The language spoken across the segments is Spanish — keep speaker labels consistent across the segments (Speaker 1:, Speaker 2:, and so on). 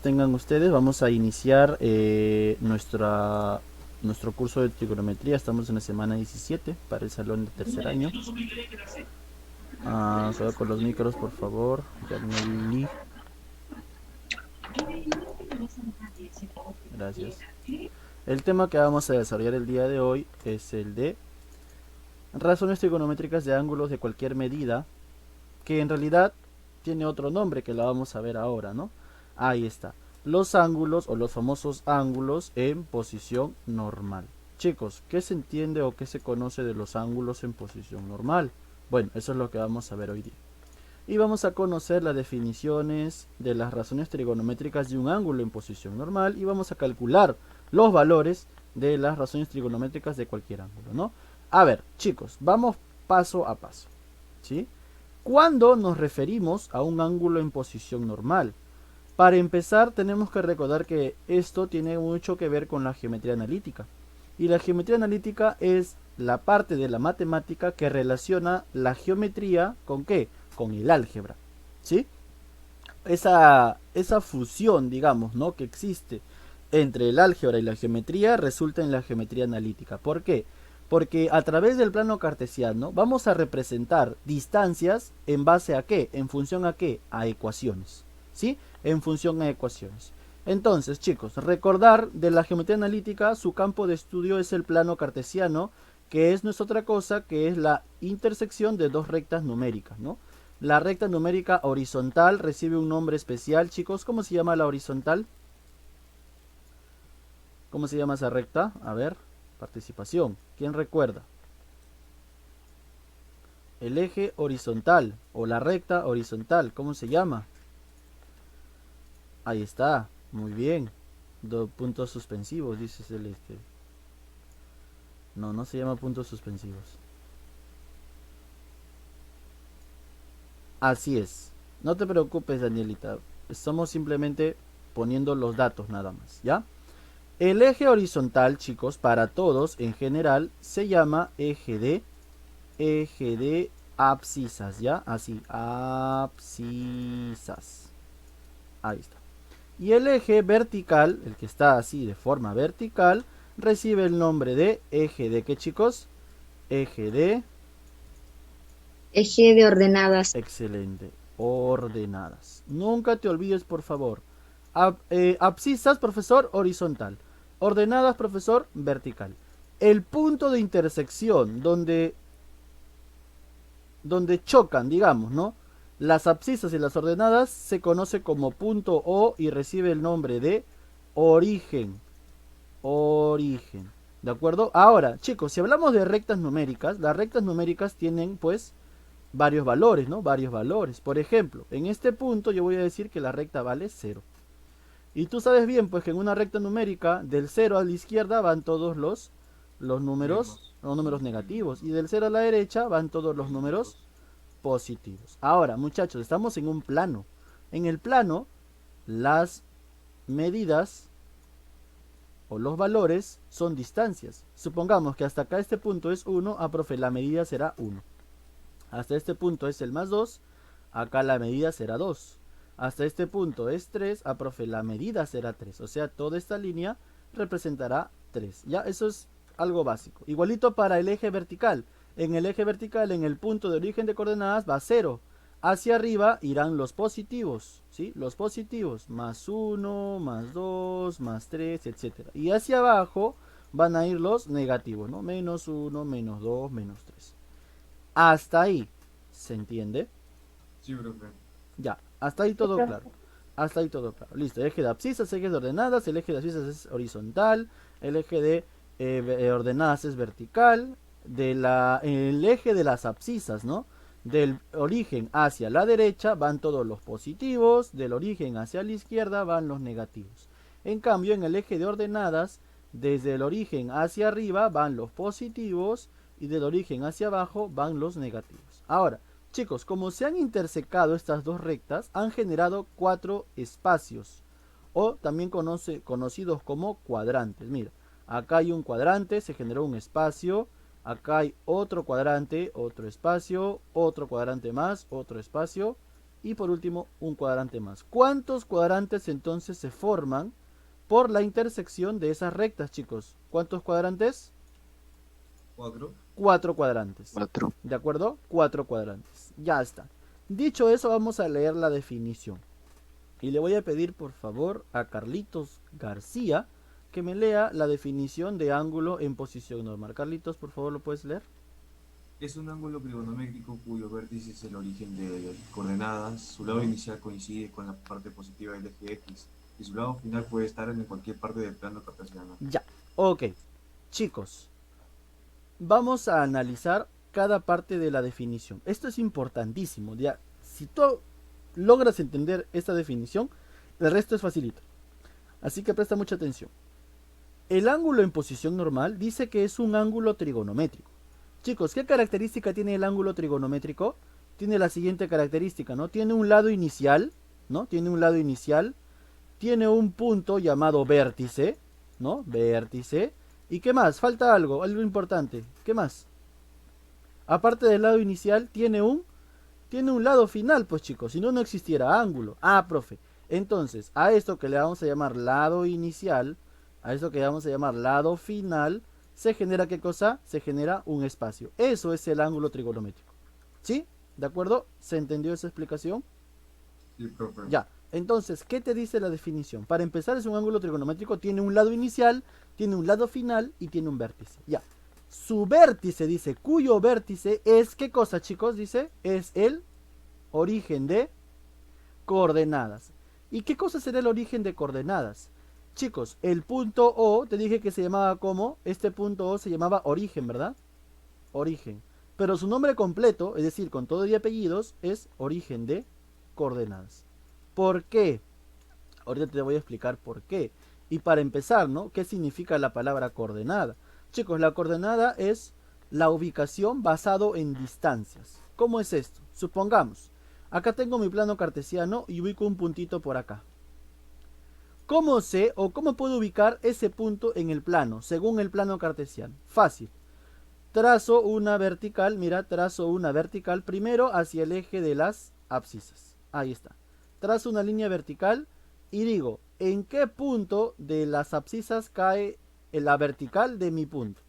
Speaker 1: tengan ustedes. Vamos a iniciar nuestro curso de trigonometría. Estamos en la semana 17 para el salón de tercer año. Solo con los micros, por favor. Yaneli. Gracias. El tema que vamos a desarrollar el día de hoy es el de razones trigonométricas de ángulos de cualquier medida, que en realidad tiene otro nombre que la vamos a ver ahora, ¿no? Ahí está. Los ángulos o los famosos ángulos en posición normal. Chicos, ¿qué se entiende o qué se conoce de los ángulos en posición normal? Bueno, eso es lo que vamos a ver hoy día. Y vamos a conocer las definiciones de las razones trigonométricas de un ángulo en posición normal y vamos a calcular los valores de las razones trigonométricas de cualquier ángulo, ¿no? A ver, chicos, vamos paso a paso, ¿sí? ¿Cuándo nos referimos a un ángulo en posición normal? Para empezar, tenemos que recordar que esto tiene mucho que ver con la geometría analítica. Y la geometría analítica es la parte de la matemática que relaciona la geometría ¿con qué? Con el álgebra, ¿sí? Esa fusión, digamos, ¿no? Que existe entre el álgebra y la geometría resulta en la geometría analítica. ¿Por qué? Porque a través del plano cartesiano vamos a representar distancias en base a qué, en función a qué, a ecuaciones, ¿sí? En función a ecuaciones. Entonces, chicos, recordar de la geometría analítica, su campo de estudio es el plano cartesiano, que no es otra cosa que es la intersección de dos rectas numéricas, ¿no? La recta numérica horizontal recibe un nombre especial, chicos. ¿Cómo se llama la horizontal? ¿Cómo se llama esa recta? A ver, participación. ¿Quién recuerda? El eje horizontal o la recta horizontal. ¿Cómo se llama? Ahí está. Muy bien. Dos puntos suspensivos, dice Celeste. No, no se llama puntos suspensivos. Así es. No te preocupes, Danielita. Estamos simplemente poniendo los datos nada más, ¿ya? El eje horizontal, chicos, para todos en general, se llama eje de abscisas, ¿ya? Así, abscisas. Ahí está. Y el eje vertical, el que está así de forma vertical, recibe el nombre de eje de ¿qué, chicos? Eje de...
Speaker 2: Eje de ordenadas.
Speaker 1: Excelente. Ordenadas. Nunca te olvides, por favor. Abscisas, profesor, horizontal. Ordenadas, profesor, vertical. El punto de intersección donde chocan, digamos, ¿no? Las abscisas y las ordenadas se conoce como punto O y recibe el nombre de origen. Origen. ¿De acuerdo? Ahora, chicos, si hablamos de rectas numéricas, las rectas numéricas tienen, pues, varios valores, ¿no? Varios valores. Por ejemplo, en este punto yo voy a decir que la recta vale cero. Y tú sabes bien, pues que en una recta numérica, del cero a la izquierda van todos los números negativos. Y del cero a la derecha van todos los números positivos. Ahora, muchachos, estamos en un plano. En el plano, las medidas o los valores son distancias. Supongamos que hasta acá este punto es 1, profe, la medida será 1. Hasta este punto es el más 2, acá la medida será 2. Hasta este punto es 3, profe, la medida será 3. O sea, toda esta línea representará 3. Ya, eso es algo básico. Igualito para el eje vertical. En el eje vertical, en el punto de origen de coordenadas va 0. Hacia arriba irán los positivos, ¿sí? Los positivos, más 1, más 2, más 3, etcétera. Y hacia abajo van a ir los negativos, ¿no? Menos 1, menos 2, menos 3. Hasta ahí, ¿se entiende?
Speaker 3: Sí, profe.
Speaker 1: Ya, hasta ahí todo claro. Hasta ahí todo claro. Listo, eje de abscisas, eje de ordenadas, el eje de abscisas es horizontal, el eje de ordenadas es vertical, el eje de las abscisas, ¿no? Del origen hacia la derecha van todos los positivos, del origen hacia la izquierda van los negativos. En cambio, en el eje de ordenadas, desde el origen hacia arriba van los positivos y del origen hacia abajo van los negativos. Ahora, chicos, como se han intersecado estas dos rectas, han generado cuatro espacios, o también conocidos como cuadrantes. Mira, acá hay un cuadrante, se generó un espacio, acá hay otro cuadrante, otro espacio, otro cuadrante más, otro espacio, y por último un cuadrante más. ¿Cuántos cuadrantes entonces se forman por la intersección de esas rectas, chicos? ¿Cuántos cuadrantes?
Speaker 2: 4.
Speaker 1: 4 cuadrantes.
Speaker 3: 4.
Speaker 1: ¿De acuerdo? 4 cuadrantes. Ya está. Dicho eso, vamos a leer la definición. Y le voy a pedir por favor a Carlitos García que me lea la definición de ángulo en posición normal. Carlitos, por favor, ¿lo puedes leer?
Speaker 2: Es un ángulo trigonométrico cuyo vértice es el origen de coordenadas. Su lado inicial coincide con la parte positiva del eje X y su lado final puede estar en cualquier parte del plano cartesiano.
Speaker 1: Ya. Ok. Chicos, vamos a analizar cada parte de la definición. Esto es importantísimo. Ya, si tú logras entender esta definición, el resto es facilito. Así que presta mucha atención. El ángulo en posición normal dice que es un ángulo trigonométrico. Chicos, ¿qué característica tiene el ángulo trigonométrico? Tiene la siguiente característica, ¿no? Tiene un lado inicial, ¿no? Tiene un lado inicial, tiene un punto llamado vértice, ¿no? Vértice. ¿Y qué más? Falta algo, algo importante. ¿Qué más? Aparte del lado inicial, tiene un lado final, pues chicos, si no, no existiera ángulo. Ah, profe. Entonces, a esto que le vamos a llamar lado inicial, a esto que le vamos a llamar lado final, se genera ¿qué cosa? Se genera un espacio. Eso es el ángulo trigonométrico. ¿Sí? ¿De acuerdo? ¿Se entendió esa explicación?
Speaker 2: Sí, profe.
Speaker 1: Ya. Entonces, ¿qué te dice la definición? Para empezar, es un ángulo trigonométrico, tiene un lado inicial, tiene un lado final y tiene un vértice. Ya. Su vértice dice, cuyo vértice es, ¿qué cosa, chicos? Dice, es el origen de coordenadas. ¿Y qué cosa será el origen de coordenadas? Chicos, el punto O, te dije que se llamaba como, este punto O se llamaba origen, ¿verdad? Origen. Pero su nombre completo, es decir, con todo y apellidos, es origen de coordenadas. ¿Por qué? Ahorita te voy a explicar por qué. Y para empezar, ¿no? ¿Qué significa la palabra coordenada? Chicos, la coordenada es la ubicación basado en distancias. ¿Cómo es esto? Supongamos, acá tengo mi plano cartesiano y ubico un puntito por acá. ¿Cómo sé o cómo puedo ubicar ese punto en el plano, según el plano cartesiano? Fácil. Trazo una vertical, mira, trazo una vertical primero hacia el eje de las abscisas. Ahí está. Trazo una línea vertical y digo, ¿en qué punto de las abscisas cae la vertical de mi punto?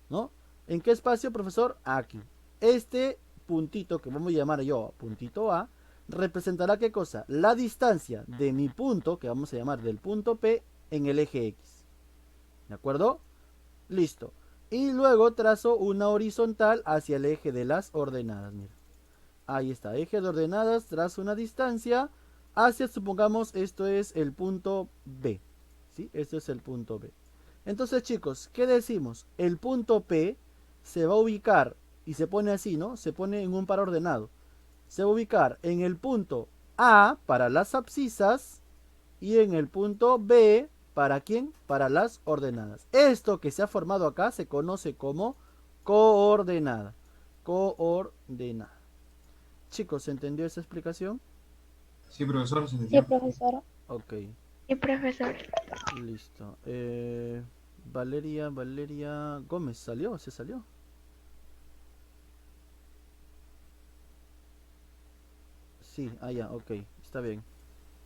Speaker 1: ¿No? ¿En qué espacio, profesor? Aquí. Este puntito que vamos a llamar yo puntito A, representará ¿qué cosa? La distancia de mi punto, que vamos a llamar del punto P, en el eje X. ¿De acuerdo? Listo. Y luego trazo una horizontal hacia el eje de las ordenadas. Mira. Ahí está, eje de ordenadas, trazo una distancia hacia, supongamos, esto es el punto B. ¿Sí? Esto es el punto B. Entonces, chicos, ¿qué decimos? El punto P se va a ubicar, y se pone así, ¿no? Se pone en un par ordenado. Se va a ubicar en el punto A para las abscisas y en el punto B, ¿para quién? Para las ordenadas. Esto que se ha formado acá se conoce como coordenada. Coordenada. Chicos, ¿se entendió esa explicación?
Speaker 2: Sí, profesor, ¿se
Speaker 4: Sí,
Speaker 2: entendió?
Speaker 4: profesor.
Speaker 1: Ok,
Speaker 4: Sí, profesor.
Speaker 1: listo. Valeria Gómez, ¿salió? ¿Se salió? Sí, ya, ok, está bien.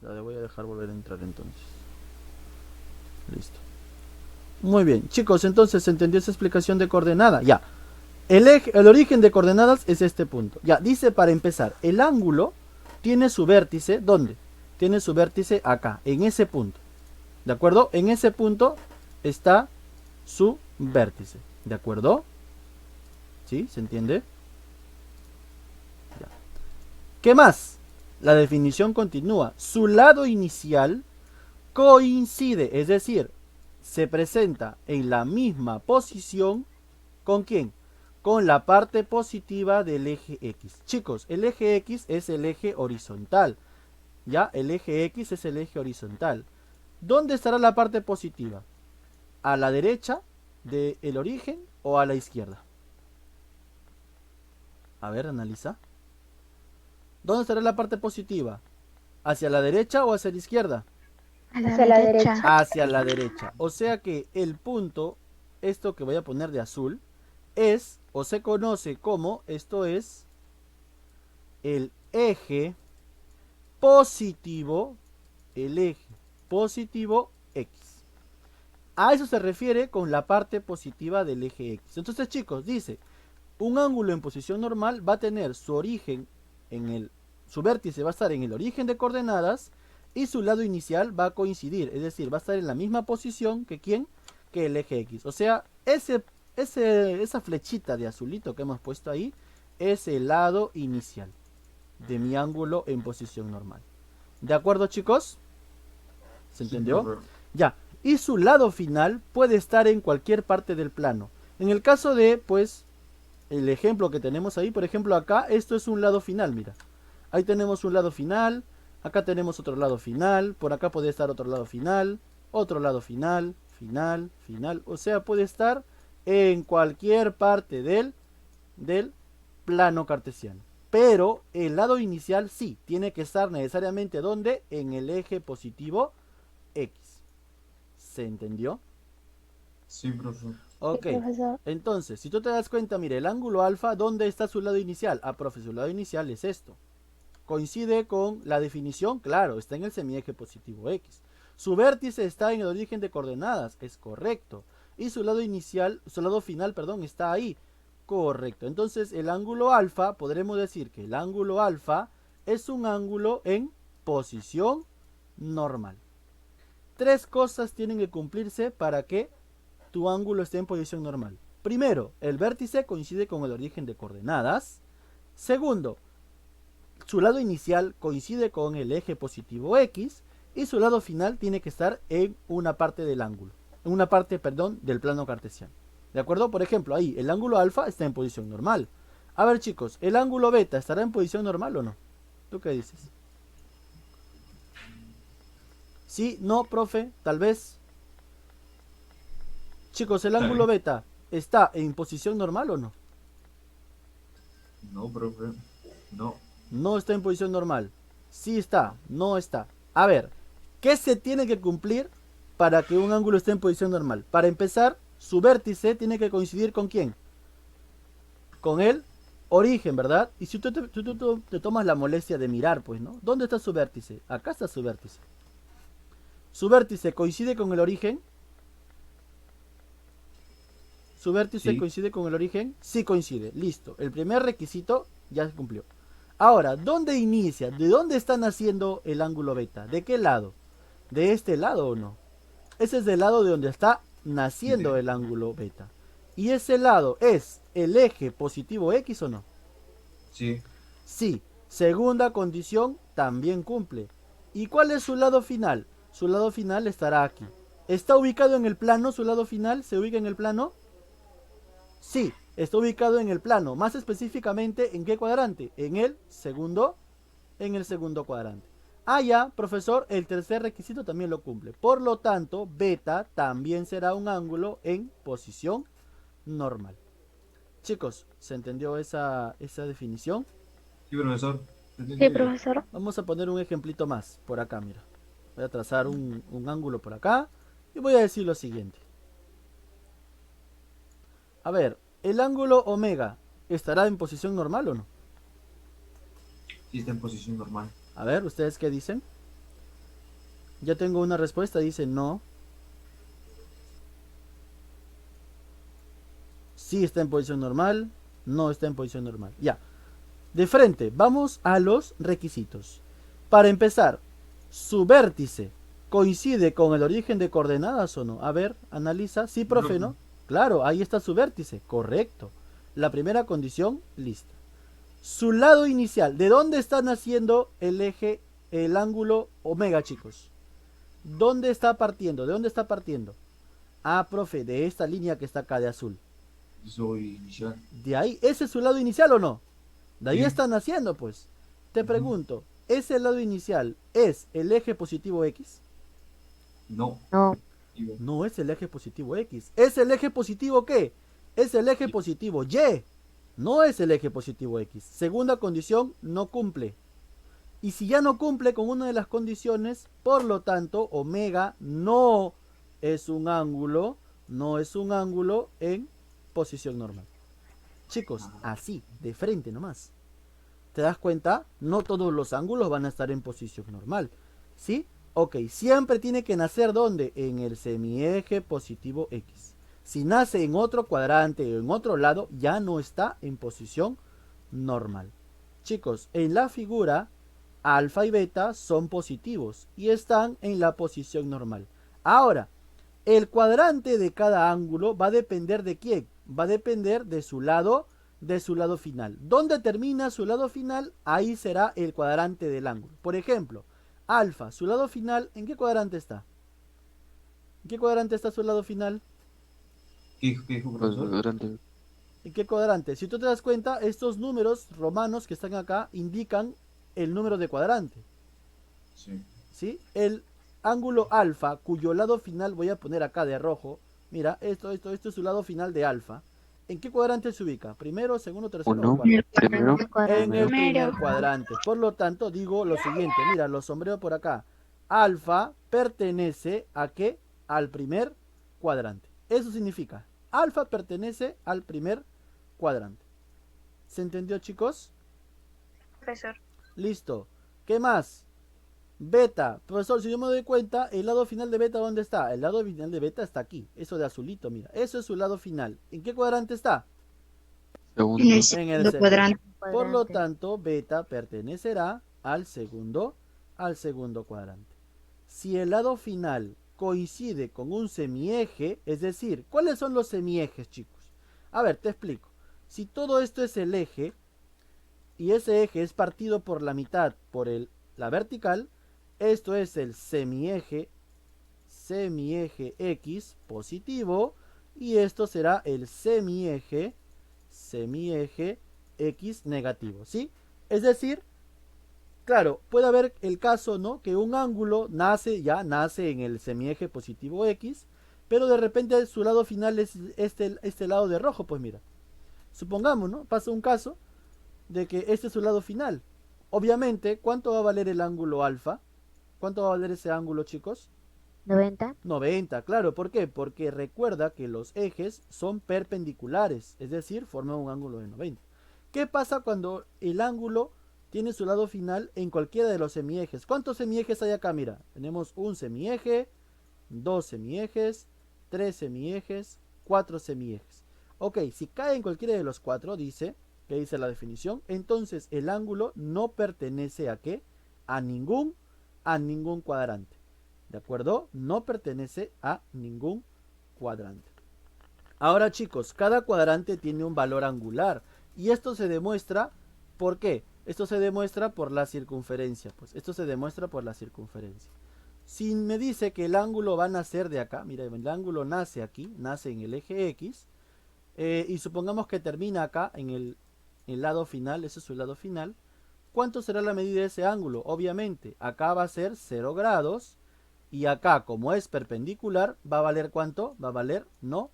Speaker 1: La voy a dejar volver a entrar entonces. Listo. Muy bien, chicos, entonces se entendió esa explicación de coordenada. Ya. El origen de coordenadas es este punto. Ya, dice para empezar, el ángulo tiene su vértice, ¿dónde? Tiene su vértice acá, en ese punto. ¿De acuerdo? En ese punto está su vértice. ¿De acuerdo? ¿Sí? ¿Se entiende? Ya. ¿Qué más? La definición continúa. Su lado inicial coincide, es decir, se presenta en la misma posición. ¿Con quién? Con la parte positiva del eje X. Chicos, el eje X es el eje horizontal. ¿Ya? El eje X es el eje horizontal. ¿Dónde estará la parte positiva? ¿A la derecha del origen o a la izquierda? A ver, analiza. ¿Dónde estará la parte positiva? ¿Hacia la derecha o hacia la izquierda?
Speaker 4: Hacia la derecha.
Speaker 1: Hacia la derecha. O sea que el punto, esto que voy a poner de azul, es o se conoce como, esto es el eje positivo, el eje positivo X. A eso se refiere con la parte positiva del eje X. Entonces, chicos, dice, un ángulo en posición normal va a tener su origen su vértice va a estar en el origen de coordenadas y su lado inicial va a coincidir, es decir, va a estar en la misma posición que ¿quién? Que el eje X. O sea, esa flechita de azulito que hemos puesto ahí es el lado inicial de mi ángulo en posición normal. ¿De acuerdo, chicos? ¿Se entendió?
Speaker 2: profe.
Speaker 1: Ya. Y su lado final puede estar en cualquier parte del plano. En el caso de, pues, el ejemplo que tenemos ahí, por ejemplo, acá, esto es un lado final, mira. Ahí tenemos un lado final, acá tenemos otro lado final, por acá puede estar otro lado final, final. O sea, puede estar en cualquier parte del plano cartesiano. Pero el lado inicial sí, tiene que estar necesariamente ¿dónde? En el eje positivo X. ¿Se entendió?
Speaker 2: Sí, profe.
Speaker 1: Ok,
Speaker 4: Sí, profesor.
Speaker 1: entonces, si tú te das cuenta, mire, el ángulo alfa, ¿dónde está su lado inicial? Ah, profe, su lado inicial es esto. ¿Coincide con la definición? Claro, está en el semieje positivo X. Su vértice está en el origen de coordenadas, es correcto. Y su lado inicial, su lado final, perdón, está ahí. Correcto. Entonces, el ángulo alfa, podremos decir que el ángulo alfa es un ángulo en posición normal. Tres cosas tienen que cumplirse para que tu ángulo esté en posición normal. Primero, el vértice coincide con el origen de coordenadas. Segundo, su lado inicial coincide con el eje positivo X y su lado final tiene que estar en una parte del ángulo, en una parte, perdón, del plano cartesiano. ¿De acuerdo? Por ejemplo, ahí el ángulo alfa está en posición normal. A ver, chicos, ¿el ángulo beta estará en posición normal o no? ¿Tú qué dices? Sí, no, profe, tal vez. Chicos, ¿el
Speaker 2: Está
Speaker 1: ángulo
Speaker 2: bien.
Speaker 1: beta está en posición normal o no?
Speaker 2: No, profe. No.
Speaker 1: No está en posición normal. Sí está, no está. A ver, ¿qué se tiene que cumplir para que un ángulo esté en posición normal? Para empezar, su vértice tiene que coincidir con ¿quién? Con el origen, ¿verdad? Y si tú te tomas la molestia de mirar, pues, ¿no? ¿Dónde está su vértice? Acá está su vértice. ¿Su vértice coincide con el origen? ¿Su vértice
Speaker 2: Sí.
Speaker 1: coincide con el origen? Sí coincide, listo. El primer requisito ya se cumplió. Ahora, ¿dónde inicia? ¿De dónde está naciendo el ángulo beta? ¿De qué lado? ¿De este lado o no? Ese es del lado de donde está naciendo el ángulo beta. ¿Y ese lado es el eje positivo X o no?
Speaker 2: Sí.
Speaker 1: Sí. Segunda condición también cumple. ¿Y cuál es su lado final? Su lado final estará aquí. ¿Está ubicado en el plano? ¿Su lado final se ubica en el plano? Sí, está ubicado en el plano. Más específicamente, ¿en qué cuadrante? En el segundo cuadrante. Ah, ya, profesor, el tercer requisito también lo cumple. Por lo tanto, beta también será un ángulo en posición normal. Chicos, ¿se entendió esa definición?
Speaker 2: Sí, profesor.
Speaker 4: Sí, profesor.
Speaker 1: Vamos a poner un ejemplito más por acá, mira. Voy a trazar un ángulo por acá y voy a decir lo siguiente. A ver, ¿el ángulo omega estará en posición normal o no?
Speaker 2: Sí, está en posición normal.
Speaker 1: A ver, ¿ustedes qué dicen? Ya tengo una respuesta, dice no. Sí está en posición normal, no está en posición normal. Ya. De frente, vamos a los requisitos. Para empezar, ¿su vértice coincide con el origen de coordenadas o no? A ver, analiza. Sí, profe, ¿no? Claro, ahí está su vértice. Correcto. La primera condición, lista. Su lado inicial, ¿de dónde está naciendo el eje, el ángulo omega, chicos? ¿Dónde está partiendo? ¿De dónde está partiendo? Ah, profe, de esta línea que está acá de azul.
Speaker 2: Soy inicial.
Speaker 1: De ahí, ¿ese es su lado inicial o no? De ahí
Speaker 2: Sí.
Speaker 1: está naciendo, pues. Te pregunto, ¿ese lado inicial es el eje positivo X?
Speaker 2: No.
Speaker 4: No.
Speaker 2: Digo,
Speaker 1: No es el eje positivo X. ¿Es el eje positivo qué? Es el eje
Speaker 2: Y.
Speaker 1: positivo Y. No es el eje positivo X. Segunda condición, no cumple. Y si ya no cumple con una de las condiciones, por lo tanto, omega no es un ángulo, no es un ángulo en posición normal. Chicos,
Speaker 2: Ah,
Speaker 1: así, de frente nomás. ¿Te das cuenta? No todos los ángulos van a estar en posición normal. ¿Sí? Ok, siempre tiene que nacer ¿dónde? En el semieje positivo X. Si nace en otro cuadrante o en otro lado, ya no está en posición normal. Chicos, en la figura, alfa y beta son positivos y están en la posición normal. Ahora, el cuadrante de cada ángulo va a depender de quién. Va a depender de su lado final. ¿Dónde termina su lado final? Ahí será el cuadrante del ángulo. Por ejemplo, alfa, su lado final, ¿en qué cuadrante está? ¿En qué cuadrante está su lado final?
Speaker 2: ¿Qué dijo, profesor?
Speaker 1: ¿En qué cuadrante? Si tú te das cuenta, estos números romanos que están acá indican el número de cuadrante.
Speaker 2: Sí.
Speaker 1: ¿Sí? El ángulo alfa, cuyo lado final voy a poner acá de rojo. Mira, esto es su lado final de alfa. ¿En qué cuadrante se ubica? ¿Primero, segundo, tercero o cuarto?
Speaker 4: Primero.
Speaker 1: En el primer
Speaker 4: Primero.
Speaker 1: cuadrante. Por lo tanto, digo lo siguiente. Mira, lo sombreo por acá. Alfa pertenece ¿a qué? Al primer cuadrante. Eso significa, alfa pertenece al primer cuadrante. ¿Se entendió, chicos?
Speaker 4: Profesor.
Speaker 1: Listo. ¿Qué más? Beta. Profesor, si yo me doy cuenta, el lado final de beta, ¿dónde está? El lado final de beta está aquí. Eso de azulito, mira. Eso es su lado final. ¿En qué cuadrante está?
Speaker 3: En el
Speaker 1: En el
Speaker 3: segundo
Speaker 1: segundo.
Speaker 3: cuadrante.
Speaker 1: Por lo tanto, beta pertenecerá al segundo cuadrante. Si el lado final coincide con un semieje, es decir, ¿cuáles son los semiejes, chicos? A ver, te explico. Si todo esto es el eje, y ese eje es partido por la mitad por la vertical, esto es el semieje X positivo, y esto será el semieje X negativo, ¿sí? Es decir, claro, puede haber el caso, ¿no? Que un ángulo nace en el semieje positivo X, pero de repente su lado final es este lado de rojo, pues mira. Supongamos, ¿no? Pasa un caso de que este es su lado final. Obviamente, ¿cuánto va a valer el ángulo alfa? ¿Cuánto va a valer ese ángulo, chicos?
Speaker 4: 90.
Speaker 1: 90, claro. ¿Por qué? Porque recuerda que los ejes son perpendiculares, es decir, forman un ángulo de 90. ¿Qué pasa cuando el ángulo tiene su lado final en cualquiera de los semiejes? ¿Cuántos semiejes hay acá? Mira, tenemos un semieje, dos semiejes, tres semiejes, cuatro semiejes. Ok, si cae en cualquiera de los cuatro, dice, que dice la definición, entonces el ángulo no pertenece ¿a qué? A ningún cuadrante. ¿De acuerdo? No pertenece a ningún cuadrante. Ahora, chicos, cada cuadrante tiene un valor angular. Y esto se demuestra, ¿por qué? Esto se demuestra por la circunferencia. Pues esto se demuestra por la circunferencia. Si me dice que el ángulo va a nacer de acá, mira, el ángulo nace aquí, nace en el eje X, y supongamos que termina acá en el lado final, ese es su lado final. ¿Cuánto será la medida de ese ángulo? Obviamente, acá va a ser 0 grados, y acá, como es perpendicular, va a valer ¿cuánto? Va a valer, no,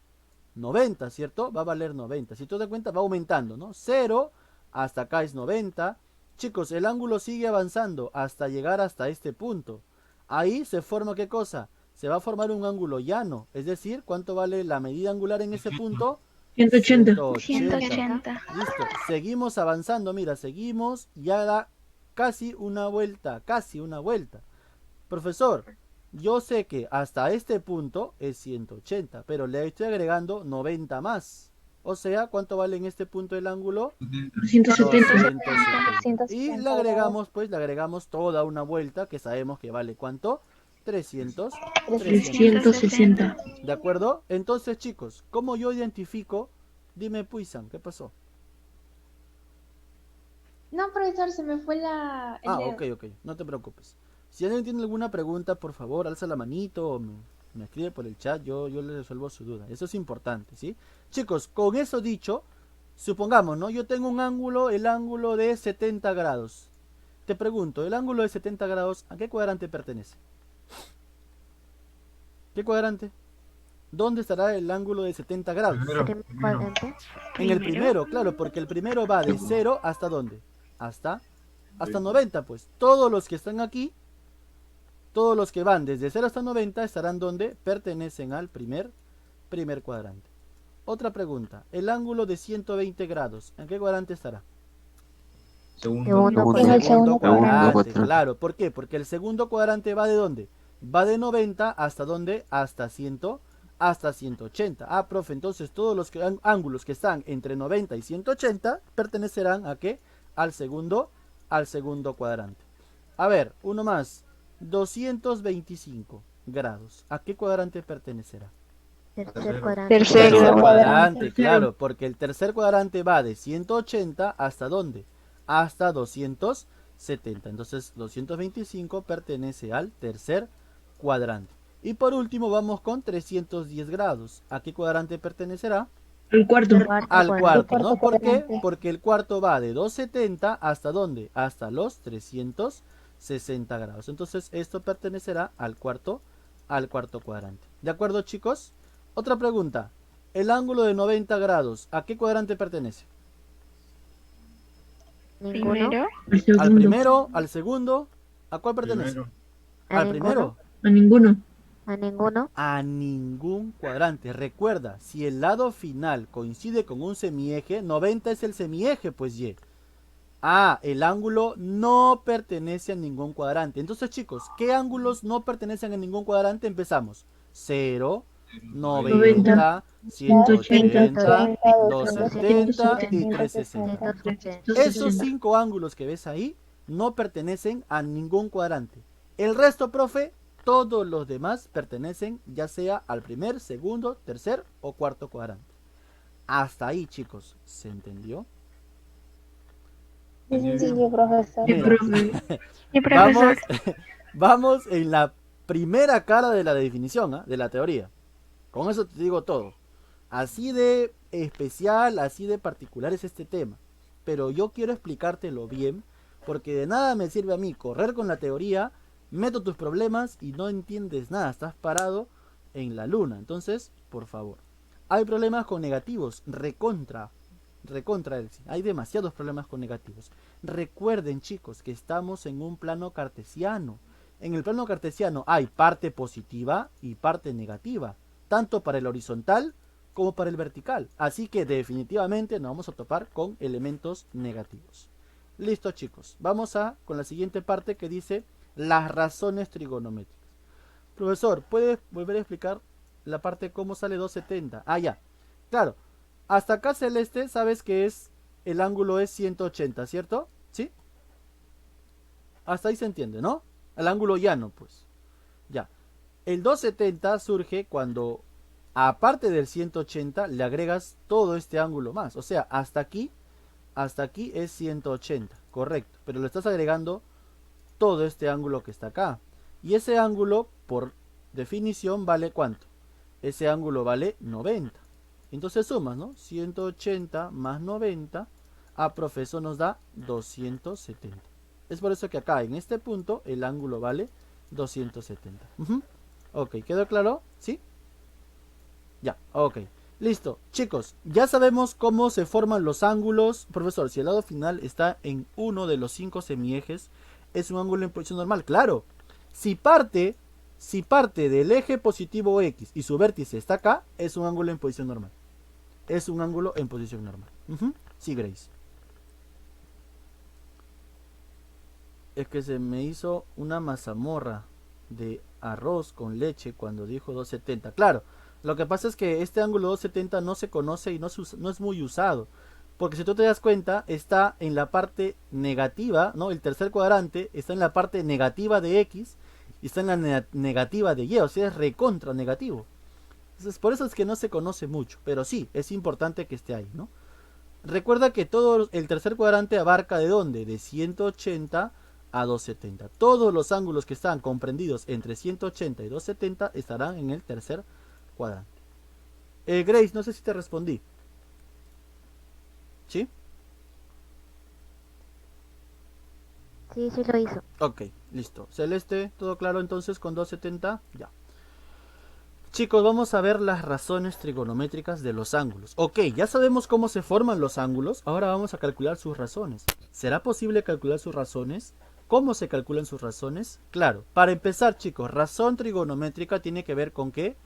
Speaker 1: 90, ¿cierto? Va a valer 90. Si tú te das cuenta, va aumentando, ¿no? 0 hasta acá es 90. Chicos, el ángulo sigue avanzando hasta llegar hasta este punto. Ahí se forma ¿qué cosa? Se va a formar un ángulo llano. Es decir, ¿cuánto vale la medida angular en ese punto?
Speaker 3: 180.
Speaker 4: 180.
Speaker 1: Listo. Seguimos avanzando. Mira, seguimos. Ya da casi una vuelta. Casi una vuelta. Profesor, yo sé que hasta este punto es 180, pero le estoy agregando 90 más. O sea, ¿cuánto vale en este punto el ángulo?
Speaker 3: 170.
Speaker 1: 270. Y le agregamos, pues, le agregamos toda una vuelta que sabemos que vale ¿cuánto? 300.
Speaker 3: 360.
Speaker 1: ¿De acuerdo? Entonces, chicos, ¿cómo yo identifico? Dime, Puisan, ¿qué pasó?
Speaker 5: No, profesor, se me fue el dedo.
Speaker 1: Ok, no te preocupes. Si alguien tiene alguna pregunta, por favor, alza la manito o me escribe por el chat, yo le resuelvo su duda. Eso es importante, ¿sí? Chicos, con eso dicho, supongamos, ¿no? Yo tengo un ángulo, el ángulo de 70 grados. Te pregunto, ¿el ángulo de 70 grados a qué cuadrante pertenece? ¿Qué cuadrante? ¿Dónde estará el ángulo de 70 grados?
Speaker 4: Primer cuadrante.
Speaker 1: En el primero, claro, porque el primero va de 0 hasta ¿dónde? Hasta 90, pues. Todos los que están aquí, todos los que van desde 0 hasta 90 estarán donde pertenecen al primer cuadrante. Otra pregunta, el ángulo de 120 grados, ¿en qué cuadrante estará?
Speaker 2: Segundo.
Speaker 4: En
Speaker 5: el segundo
Speaker 1: cuadrante, claro. ¿Por qué? Porque el segundo cuadrante va de ¿dónde? Va de 90 hasta ¿dónde? Hasta 180. Ah, profe, entonces todos los ángulos que están entre 90 y 180 pertenecerán ¿a qué? Al segundo cuadrante. A ver, uno más. 225 grados. ¿A qué cuadrante pertenecerá?
Speaker 4: Tercer cuadrante.
Speaker 1: Tercer cuadrante, claro, porque el tercer cuadrante va de 180 hasta ¿dónde? Hasta 270. Entonces 225 pertenece al tercer cuadrante. Y por último vamos con 310 grados. ¿A qué cuadrante pertenecerá?
Speaker 3: El cuarto.
Speaker 1: Al cuarto, ¿no?
Speaker 5: Cuarto
Speaker 1: ¿Por qué?
Speaker 5: cuadrante.
Speaker 1: Porque el cuarto va de 270 hasta ¿dónde? Hasta los 360 grados. Entonces esto pertenecerá al cuarto cuadrante. ¿De acuerdo, chicos? Otra pregunta. El ángulo de 90 grados, ¿a qué cuadrante pertenece?
Speaker 4: Ninguno.
Speaker 3: El
Speaker 1: ¿Al
Speaker 3: segundo.
Speaker 1: primero? ¿Al segundo? ¿A cuál pertenece?
Speaker 4: A
Speaker 1: ¿Al primero?
Speaker 3: A ninguno.
Speaker 4: A ninguno.
Speaker 1: A ningún cuadrante. Recuerda, si el lado final coincide con un semieje, 90 es el semieje, pues Y. Ah, el ángulo no pertenece a ningún cuadrante. Entonces, chicos, ¿qué ángulos no pertenecen a ningún cuadrante? Empezamos. 0, 90, 180, 270 y 360.
Speaker 4: 180.
Speaker 1: Esos 5 ángulos que ves ahí no pertenecen a ningún cuadrante. El resto, profe, todos los demás pertenecen ya sea al primer, segundo, tercer o cuarto cuadrante. Hasta ahí, chicos. ¿Se entendió?
Speaker 5: Muy sencillo, profesor.
Speaker 3: Sí,
Speaker 1: Mira,
Speaker 3: profe.
Speaker 5: Sí,
Speaker 1: vamos, vamos en la primera cara de la definición, ¿ah? De la teoría. Con eso te digo todo. Así de especial, así de particular es este tema. Pero yo quiero explicártelo bien, porque de nada me sirve a mí correr con la teoría, meto tus problemas y no entiendes nada, estás parado en la luna. Entonces, por favor. Hay problemas con negativos, recontra, Elsie. Hay demasiados problemas con negativos. Recuerden, chicos, que estamos en un plano cartesiano. En el plano cartesiano hay parte positiva y parte negativa, tanto para el horizontal como para el vertical. Así que definitivamente nos vamos a topar con elementos negativos. Listo, chicos. Vamos con la siguiente parte que dice las razones trigonométricas. Profesor, ¿puedes volver a explicar la parte cómo sale 270? Ah, ya. Claro. Hasta acá, Celeste, sabes que el ángulo es 180, ¿cierto? ¿Sí? Hasta ahí se entiende, ¿no? El ángulo llano, pues. Ya. El 270 surge cuando, aparte del 180, le agregas todo este ángulo más. O sea, hasta aquí es 180, correcto. Pero le estás agregando todo este ángulo que está acá. Y ese ángulo, por definición, ¿vale cuánto? Ese ángulo vale 90. Entonces sumas, ¿no? 180 más 90. Profe, eso nos da 270. Es por eso que acá, en este punto, el ángulo vale 270. Ok, ¿quedó claro? ¿Sí? Ya, ok. Listo. Chicos, ya sabemos cómo se forman los ángulos. Profesor, si el lado final está en uno de los 5 semiejes, es un ángulo en posición normal. Claro. Si parte del eje positivo X y su vértice está acá, es un ángulo en posición normal. Es un ángulo en posición normal. Sí, Grace. Es que se me hizo una mazamorra de arroz con leche cuando dijo 270. Claro, lo que pasa es que este ángulo 270 no se conoce y no es muy usado. Porque si tú te das cuenta, está en la parte negativa, ¿no? El tercer cuadrante está en la parte negativa de X y está en la negativa de Y, o sea, es recontra negativo. Entonces, por eso es que no se conoce mucho, pero sí, es importante que esté ahí, ¿no? Recuerda que todo el tercer cuadrante abarca ¿de dónde? De 180 a 270. Todos los ángulos que están comprendidos entre 180 y 270 estarán en el tercer cuadrante. Grace, no sé si te respondí. ¿Sí?
Speaker 4: Sí, sí lo hizo.
Speaker 1: Ok, listo. Celeste, ¿todo claro entonces con 270? Ya. Chicos, vamos a ver las razones trigonométricas de los ángulos. Ok, ya sabemos cómo se forman los ángulos. Ahora vamos a calcular sus razones. ¿Será posible calcular sus razones? ¿Cómo se calculan sus razones? Claro, para empezar, chicos, razón trigonométrica tiene que ver con ¿qué?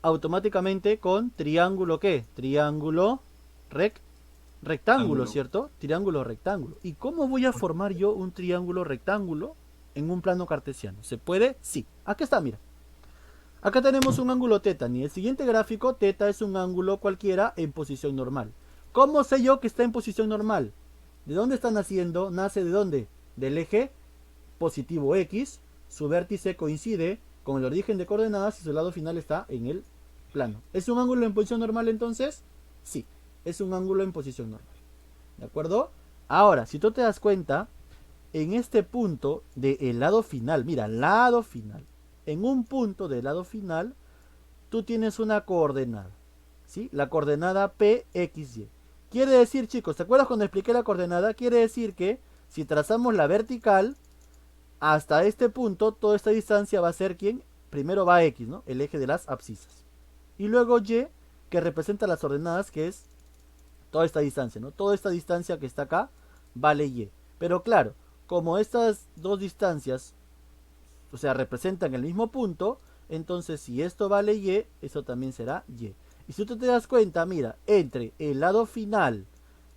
Speaker 1: Automáticamente con triángulo ¿qué? Triángulo Rectángulo,
Speaker 2: Ángulo.
Speaker 1: ¿cierto? Triángulo, rectángulo. ¿Y cómo voy a formar yo un triángulo rectángulo en un plano cartesiano? ¿Se puede? Sí. Aquí está, mira. Acá tenemos un ángulo teta. Ni el siguiente gráfico, teta es un ángulo cualquiera en posición normal. ¿Cómo sé yo que está en posición normal? ¿De dónde está naciendo? ¿Nace de dónde? Del eje positivo X. Su vértice coincide con el origen de coordenadas y su lado final está en el plano. ¿Es un ángulo en posición normal entonces? Sí, es un ángulo en posición normal. ¿De acuerdo? Ahora, si tú te das cuenta, en este punto del lado final, mira, lado final, en un punto del lado final, tú tienes una coordenada, ¿sí? La coordenada PXY. Quiere decir, chicos, ¿te acuerdas cuando expliqué la coordenada? Quiere decir que si trazamos la vertical hasta este punto, toda esta distancia va a ser ¿quién? Primero va X, ¿no? El eje de las abscisas. Y luego Y, que representa las ordenadas, que es toda esta distancia, ¿no? Toda esta distancia que está acá vale Y. Pero claro, como estas dos distancias, o sea, representan el mismo punto, entonces si esto vale Y, eso también será Y. Y si tú te das cuenta, mira, entre el lado final,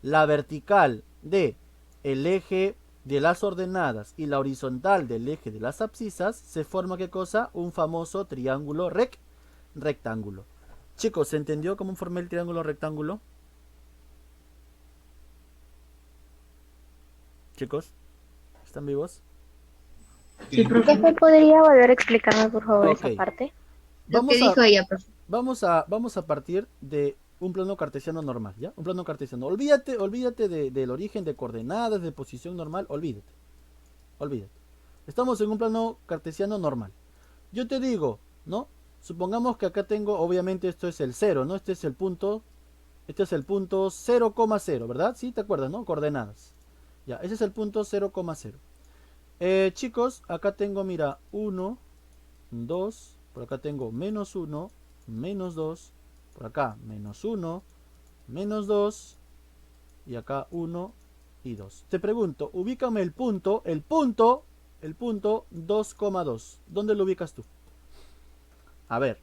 Speaker 1: la vertical de el eje de las ordenadas y la horizontal del eje de las abscisas, se forma ¿qué cosa? Un famoso triángulo rectángulo. Chicos, ¿se entendió cómo formé el triángulo rectángulo? Chicos, ¿están vivos?
Speaker 3: Sí, profe.
Speaker 4: ¿Profe podría volver a explicarme por favor
Speaker 1: Ok.
Speaker 4: esa parte?
Speaker 3: Lo que
Speaker 1: Vamos
Speaker 3: dijo
Speaker 1: a,
Speaker 3: ella, profe.
Speaker 1: vamos a partir de un plano cartesiano normal, ¿ya? Un plano cartesiano. Olvídate del origen de coordenadas, de posición normal, olvídate. Estamos en un plano cartesiano normal. Yo te digo, ¿no? Supongamos que acá tengo, obviamente esto es el 0, ¿no? Este es el punto 0,0, ¿verdad? Sí, ¿te acuerdas, no? Coordenadas. Ya, ese es el punto 0,0. Chicos, acá tengo, mira, 1, 2, por acá tengo menos 1, menos 2, por acá menos 1, menos 2, y acá 1 y 2. Te pregunto, ubícame el punto 2,2. ¿Dónde lo ubicas tú? A ver,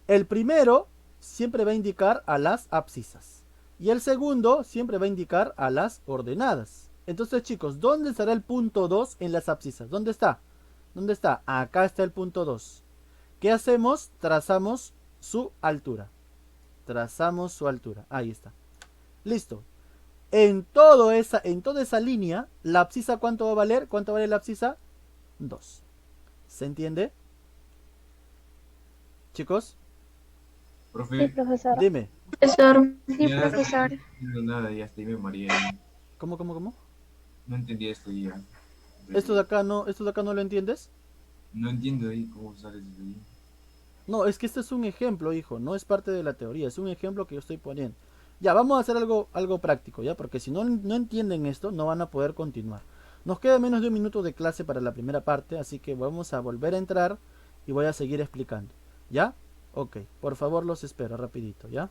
Speaker 1: el primero siempre va a indicar a las abscisas y el segundo siempre va a indicar a las ordenadas. Entonces, chicos, ¿dónde estará el punto 2 en las abscisas? ¿Dónde está? ¿Dónde está? Acá está el punto 2. ¿Qué hacemos? Trazamos su altura. Trazamos su altura. Ahí está. Listo. En toda esa línea, la abscisa, ¿cuánto va a valer? ¿Cuánto vale la abscisa? 2. ¿Se entiende? Chicos,
Speaker 4: Sí,
Speaker 2: Profe,
Speaker 4: profesor.
Speaker 1: dime.
Speaker 3: Profesor.
Speaker 4: Sí,
Speaker 2: ya
Speaker 4: profesor.
Speaker 2: no entiendo nada, ya hasta ahí me mareé.
Speaker 1: ¿Cómo?
Speaker 2: No entendí esto ya.
Speaker 1: ¿Esto de acá no lo entiendes?
Speaker 2: No entiendo ahí cómo sales de ahí.
Speaker 1: No, es que este es un ejemplo, hijo, no es parte de la teoría, es un ejemplo que yo estoy poniendo. Ya, vamos a hacer algo práctico, ¿ya? Porque si no entienden esto, no van a poder continuar. Nos queda menos de un minuto de clase para la primera parte, así que vamos a volver a entrar y voy a seguir explicando. ¿Ya? Ok, por favor los espero, rapidito, ¿ya?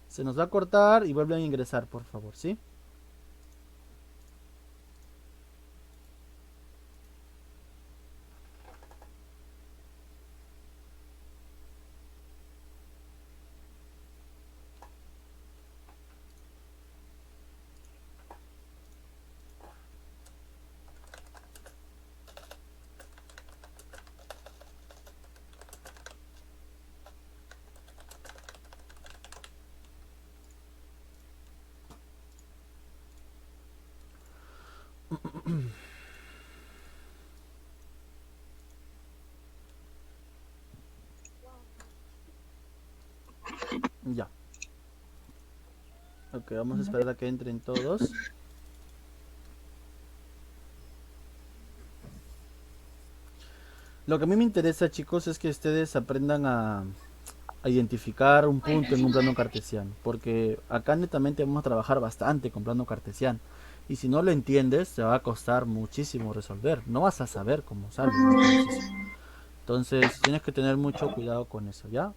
Speaker 1: Se nos va a cortar y vuelven a ingresar, por favor, ¿sí? Ya. Ok, vamos a esperar a que entren todos. Lo que a mí me interesa, chicos, es que ustedes aprendan a identificar un punto en un plano cartesiano, porque acá netamente vamos a trabajar bastante con plano cartesiano, y si no lo entiendes te va a costar muchísimo resolver, no vas a saber cómo sale un ejercicio. Entonces tienes que tener mucho cuidado con eso, ¿ya?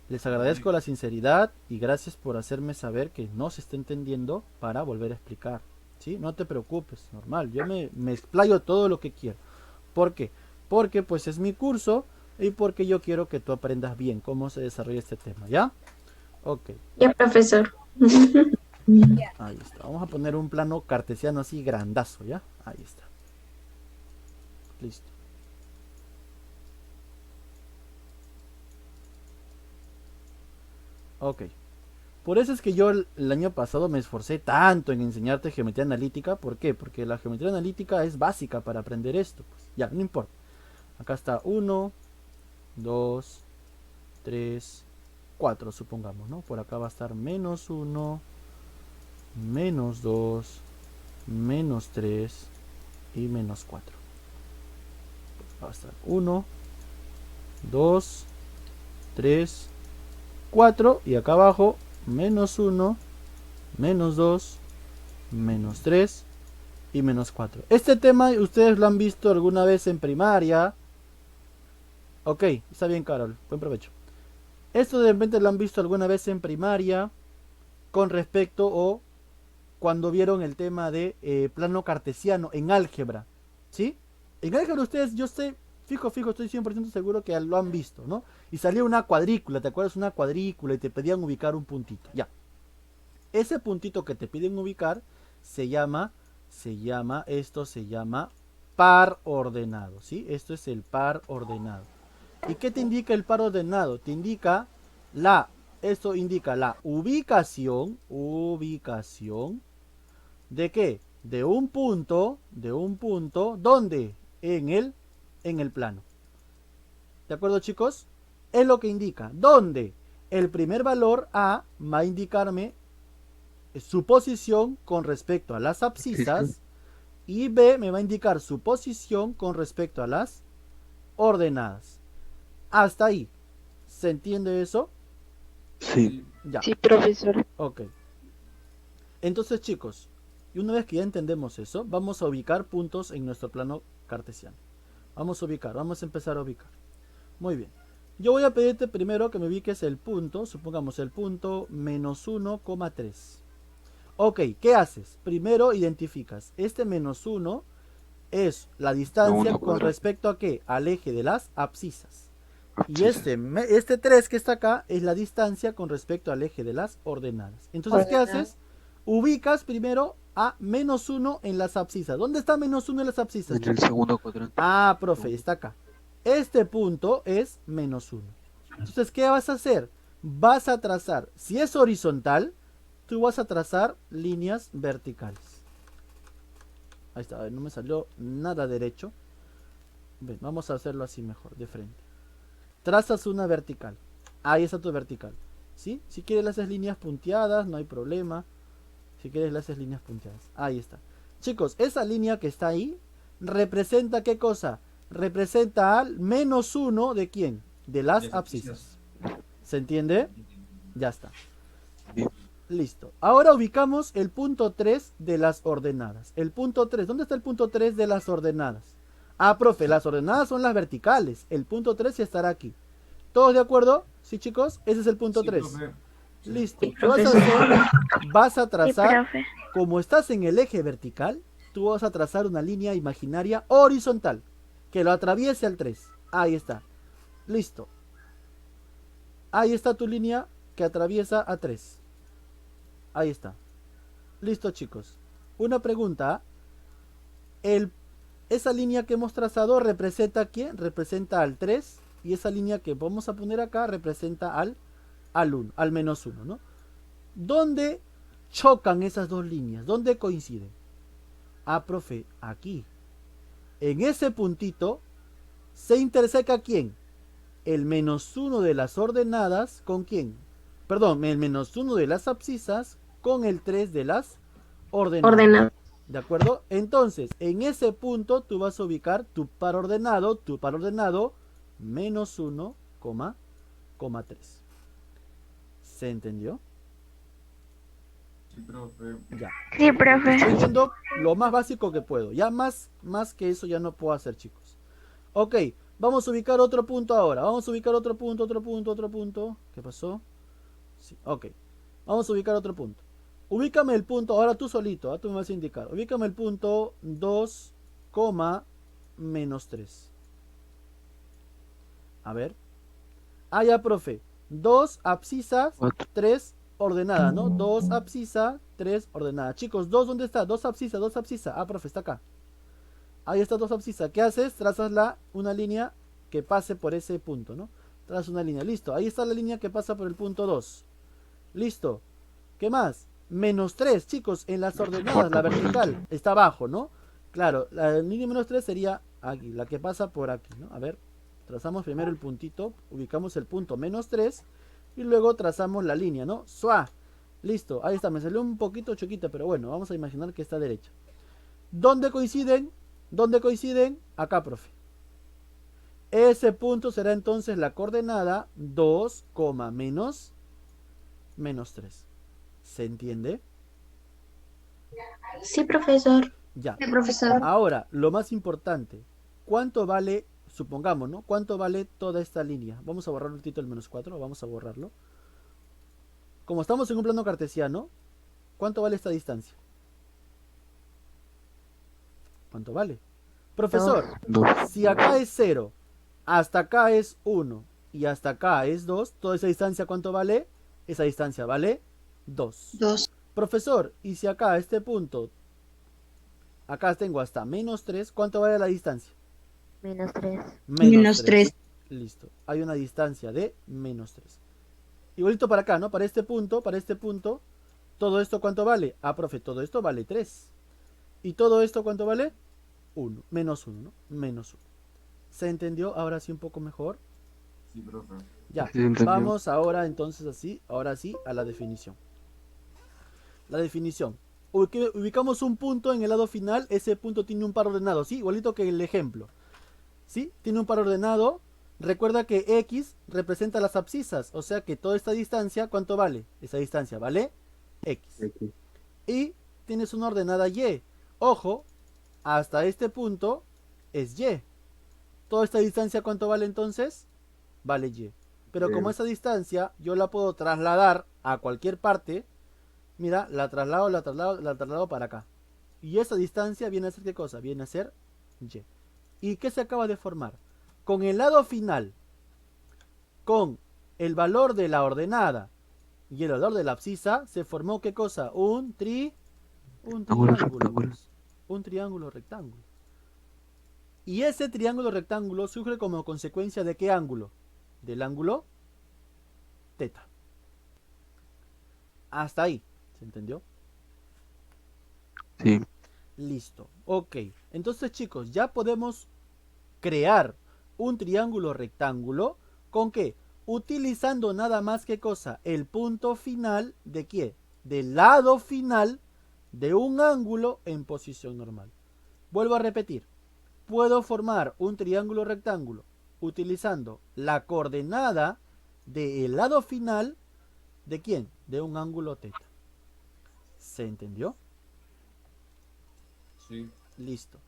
Speaker 1: Les agradezco la sinceridad y gracias por hacerme saber que no se está entendiendo para volver a explicar, ¿sí? No te preocupes, normal, yo me explayo todo lo que quiero. ¿Por qué? Porque pues es mi curso y porque yo quiero que tú aprendas bien cómo se desarrolla este tema, ¿ya? Ok.
Speaker 3: Ya, profesor.
Speaker 1: Ahí está. Vamos a poner un plano cartesiano así grandazo, ¿ya? Ahí está. Listo. Ok. Por eso es que yo el año pasado me esforcé tanto en enseñarte geometría analítica. ¿Por qué? Porque la geometría analítica es básica para aprender esto. Pues. Ya, no importa. Acá está 1, 2, 3, 4, supongamos, ¿no? Por acá va a estar menos 1, menos 2, menos 3 y menos 4. Va a estar 1, 2, 3, 4 y acá abajo menos 1, menos 2, menos 3 y menos 4. Este tema ustedes lo han visto alguna vez en primaria. Ok, está bien, Carol, buen provecho. Esto de repente lo han visto alguna vez en primaria con respecto o cuando vieron el tema de plano cartesiano en álgebra, ¿sí? En álgebra ustedes, yo sé, fijo, estoy 100% seguro que lo han visto, ¿no? Y salía una cuadrícula, ¿te acuerdas? Una cuadrícula y te pedían ubicar un puntito, ya. Ese puntito que te piden ubicar se llama par ordenado, ¿sí? Esto es el par ordenado. ¿Y qué te indica el par ordenado? Te indica esto indica la ubicación, ¿de qué? De un punto, ¿dónde? En el plano. ¿De acuerdo, chicos? Es lo que indica. ¿Dónde? El primer valor A va a indicarme su posición con respecto a las abscisas y B me va a indicar su posición con respecto a las ordenadas. Hasta ahí. ¿Se entiende eso?
Speaker 2: Sí.
Speaker 1: Ya.
Speaker 4: Sí, profesor.
Speaker 1: Ok. Entonces, chicos, y una vez que ya entendemos eso, vamos a ubicar puntos en nuestro plano cartesiano. Vamos a empezar a ubicar. Muy bien. Yo voy a pedirte primero que me ubiques el punto, supongamos el punto menos 1,3. Ok, ¿qué haces? Primero identificas, este menos 1 es la distancia con respecto a qué? Al eje de las abscisas. Y este 3 que está acá es la distancia con respecto al eje de las ordenadas. Entonces, ¿qué haces? Ubicas primero a menos 1 en las abscisas. ¿Dónde está menos 1 en las abscisas?
Speaker 6: En el segundo cuadrante.
Speaker 1: Ah, profe, está acá. Este punto es menos 1. Entonces, ¿qué vas a hacer? Vas a trazar, si es horizontal, tú vas a trazar líneas verticales. Ahí está, no me salió nada derecho. Ven, vamos a hacerlo así mejor, de frente. Trazas una vertical. Ahí está tu vertical. ¿Sí? Si quieres le haces líneas punteadas, no hay problema. Si quieres le haces líneas punteadas. Ahí está. Chicos, esa línea que está ahí representa ¿qué cosa? Representa al menos 1 de quién? De las abscisas. ¿Se entiende? Ya está. Listo. Ahora ubicamos el punto 3 de las ordenadas. El punto 3. ¿Dónde está el punto 3 de las ordenadas? Ah, profe, las ordenadas son las verticales. El punto 3 ya estará aquí. ¿Todos de acuerdo? ¿Sí, chicos? Ese es el punto 3. Listo. ¿Qué vas a hacer? Vas a trazar, como estás en el eje vertical, tú vas a trazar una línea imaginaria horizontal que lo atraviese al 3. Ahí está. Listo. Ahí está tu línea que atraviesa a 3. Ahí está. Listo, chicos. Una pregunta. Esa línea que hemos trazado representa ¿a quién? Representa al 3. Y esa línea que vamos a poner acá representa al 1, al menos 1, ¿no? ¿Dónde chocan esas dos líneas? ¿Dónde coinciden? Ah, profe, aquí. En ese puntito se interseca ¿quién? El menos 1 de las ordenadas con ¿quién? Perdón, el menos 1 de las abscisas con el 3 de las ordenadas. ¿De acuerdo? Entonces, en ese punto tú vas a ubicar tu par ordenado menos 1,3. ¿Se entendió?
Speaker 2: Sí, profe.
Speaker 1: Ya.
Speaker 4: Sí, profe.
Speaker 1: Estoy viendo lo más básico que puedo. Ya más que eso ya no puedo hacer, chicos. Ok, vamos a ubicar otro punto ahora. Vamos a ubicar otro punto. ¿Qué pasó? Sí, ok. Vamos a ubicar otro punto. Ubícame el punto, ahora tú solito, tú me vas a indicar. Ubícame el punto 2, menos 3. A ver. Ah, ya, profe. 2 abscisas, 3 ordenada, ¿no? 2 abscisa, 3 ordenada. Chicos, 2, ¿dónde está? 2 abscisa, 2 abscisa. Ah, profe, está acá. Ahí está 2 abscisa. ¿Qué haces? Trazas una línea que pase por ese punto, ¿no? Trazas una línea, listo. Ahí está la línea que pasa por el punto 2. Listo. ¿Qué más? Menos 3, chicos, en las ordenadas, la vertical está abajo, ¿no? Claro, la línea menos 3 sería aquí, la que pasa por aquí, ¿no? A ver, trazamos primero el puntito, ubicamos el punto menos 3 y luego trazamos la línea, ¿no? ¡Suá! Listo, ahí está, me salió un poquito choquita, pero bueno, vamos a imaginar que está derecha. ¿Dónde coinciden? ¿Dónde coinciden? Acá, profe. Ese punto será entonces la coordenada 2, menos 3. ¿Se entiende?
Speaker 3: Sí, profesor.
Speaker 1: Ya.
Speaker 3: Sí, profesor.
Speaker 1: Ahora, lo más importante. ¿Cuánto vale, supongamos, ¿no? ¿Cuánto vale toda esta línea? Vamos a borrar un poquito el menos 4. Vamos a borrarlo. Como estamos en un plano cartesiano, ¿cuánto vale esta distancia? ¿Cuánto vale? Profesor, si acá es 0, hasta acá es 1 y hasta acá es 2, toda esa distancia, ¿cuánto vale? Esa distancia vale 2.
Speaker 3: 2.
Speaker 1: Profesor, y si acá, este punto, acá tengo hasta menos 3, ¿cuánto vale la distancia?
Speaker 4: Menos 3.
Speaker 3: Menos 3.
Speaker 1: Listo, hay una distancia de menos 3. Igualito para acá, ¿no? Para este punto, ¿todo esto cuánto vale? Ah, profe, todo esto vale 3. ¿Y todo esto cuánto vale? 1, menos 1, ¿no? Menos 1. ¿Se entendió ahora sí un poco mejor?
Speaker 2: Sí, profe.
Speaker 1: Ya,
Speaker 6: Sí, entendió.
Speaker 1: vamos ahora entonces ahora sí, a la definición. La definición. Ubicamos un punto en el lado final, ese punto tiene un par ordenado, ¿sí? Igualito que el ejemplo. ¿Sí? Tiene un par ordenado. Recuerda que X representa las abscisas, o sea que toda esta distancia, ¿cuánto vale? Esa distancia vale X. Y tienes una ordenada Y. Ojo, hasta este punto es Y. Toda esta distancia, ¿cuánto vale entonces? Vale Y. Pero como esa distancia yo la puedo trasladar a cualquier parte, mira, la traslado para acá. Y esa distancia viene a ser ¿qué cosa? Viene a ser Y. ¿Y qué se acaba de formar? Con el lado final, con el valor de la ordenada y el valor de la abscisa, se formó ¿qué cosa? Un triángulo. Pues. Un triángulo rectángulo. Y ese triángulo rectángulo surge como consecuencia ¿de qué ángulo? Del ángulo teta. Hasta ahí. ¿Se entendió?
Speaker 6: Sí.
Speaker 1: Listo. Ok. Entonces, chicos, ya podemos crear un triángulo rectángulo. ¿Con qué? Utilizando nada más que cosa. El punto final de qué? Del lado final de un ángulo en posición normal. Vuelvo a repetir. Puedo formar un triángulo rectángulo utilizando la coordenada del lado final de quién? De un ángulo teta. ¿Se entendió?
Speaker 2: Sí.
Speaker 1: Listo.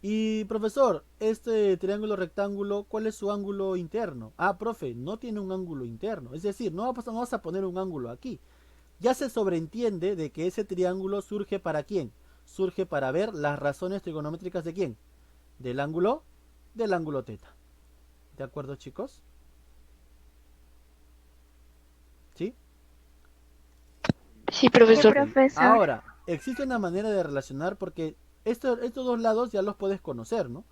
Speaker 1: Y profesor, este triángulo rectángulo, ¿cuál es su ángulo interno? Ah, profe, no tiene un ángulo interno. Es decir, no vas a poner un ángulo aquí. Ya se sobreentiende de que ese triángulo surge para quién. Surge para ver las razones trigonométricas de quién. Del ángulo teta. ¿De acuerdo, chicos? ¿Sí?
Speaker 3: Sí, profesor.
Speaker 4: Profesor.
Speaker 1: Ahora, existe una manera de relacionar porque estos dos lados ya los puedes conocer, ¿no?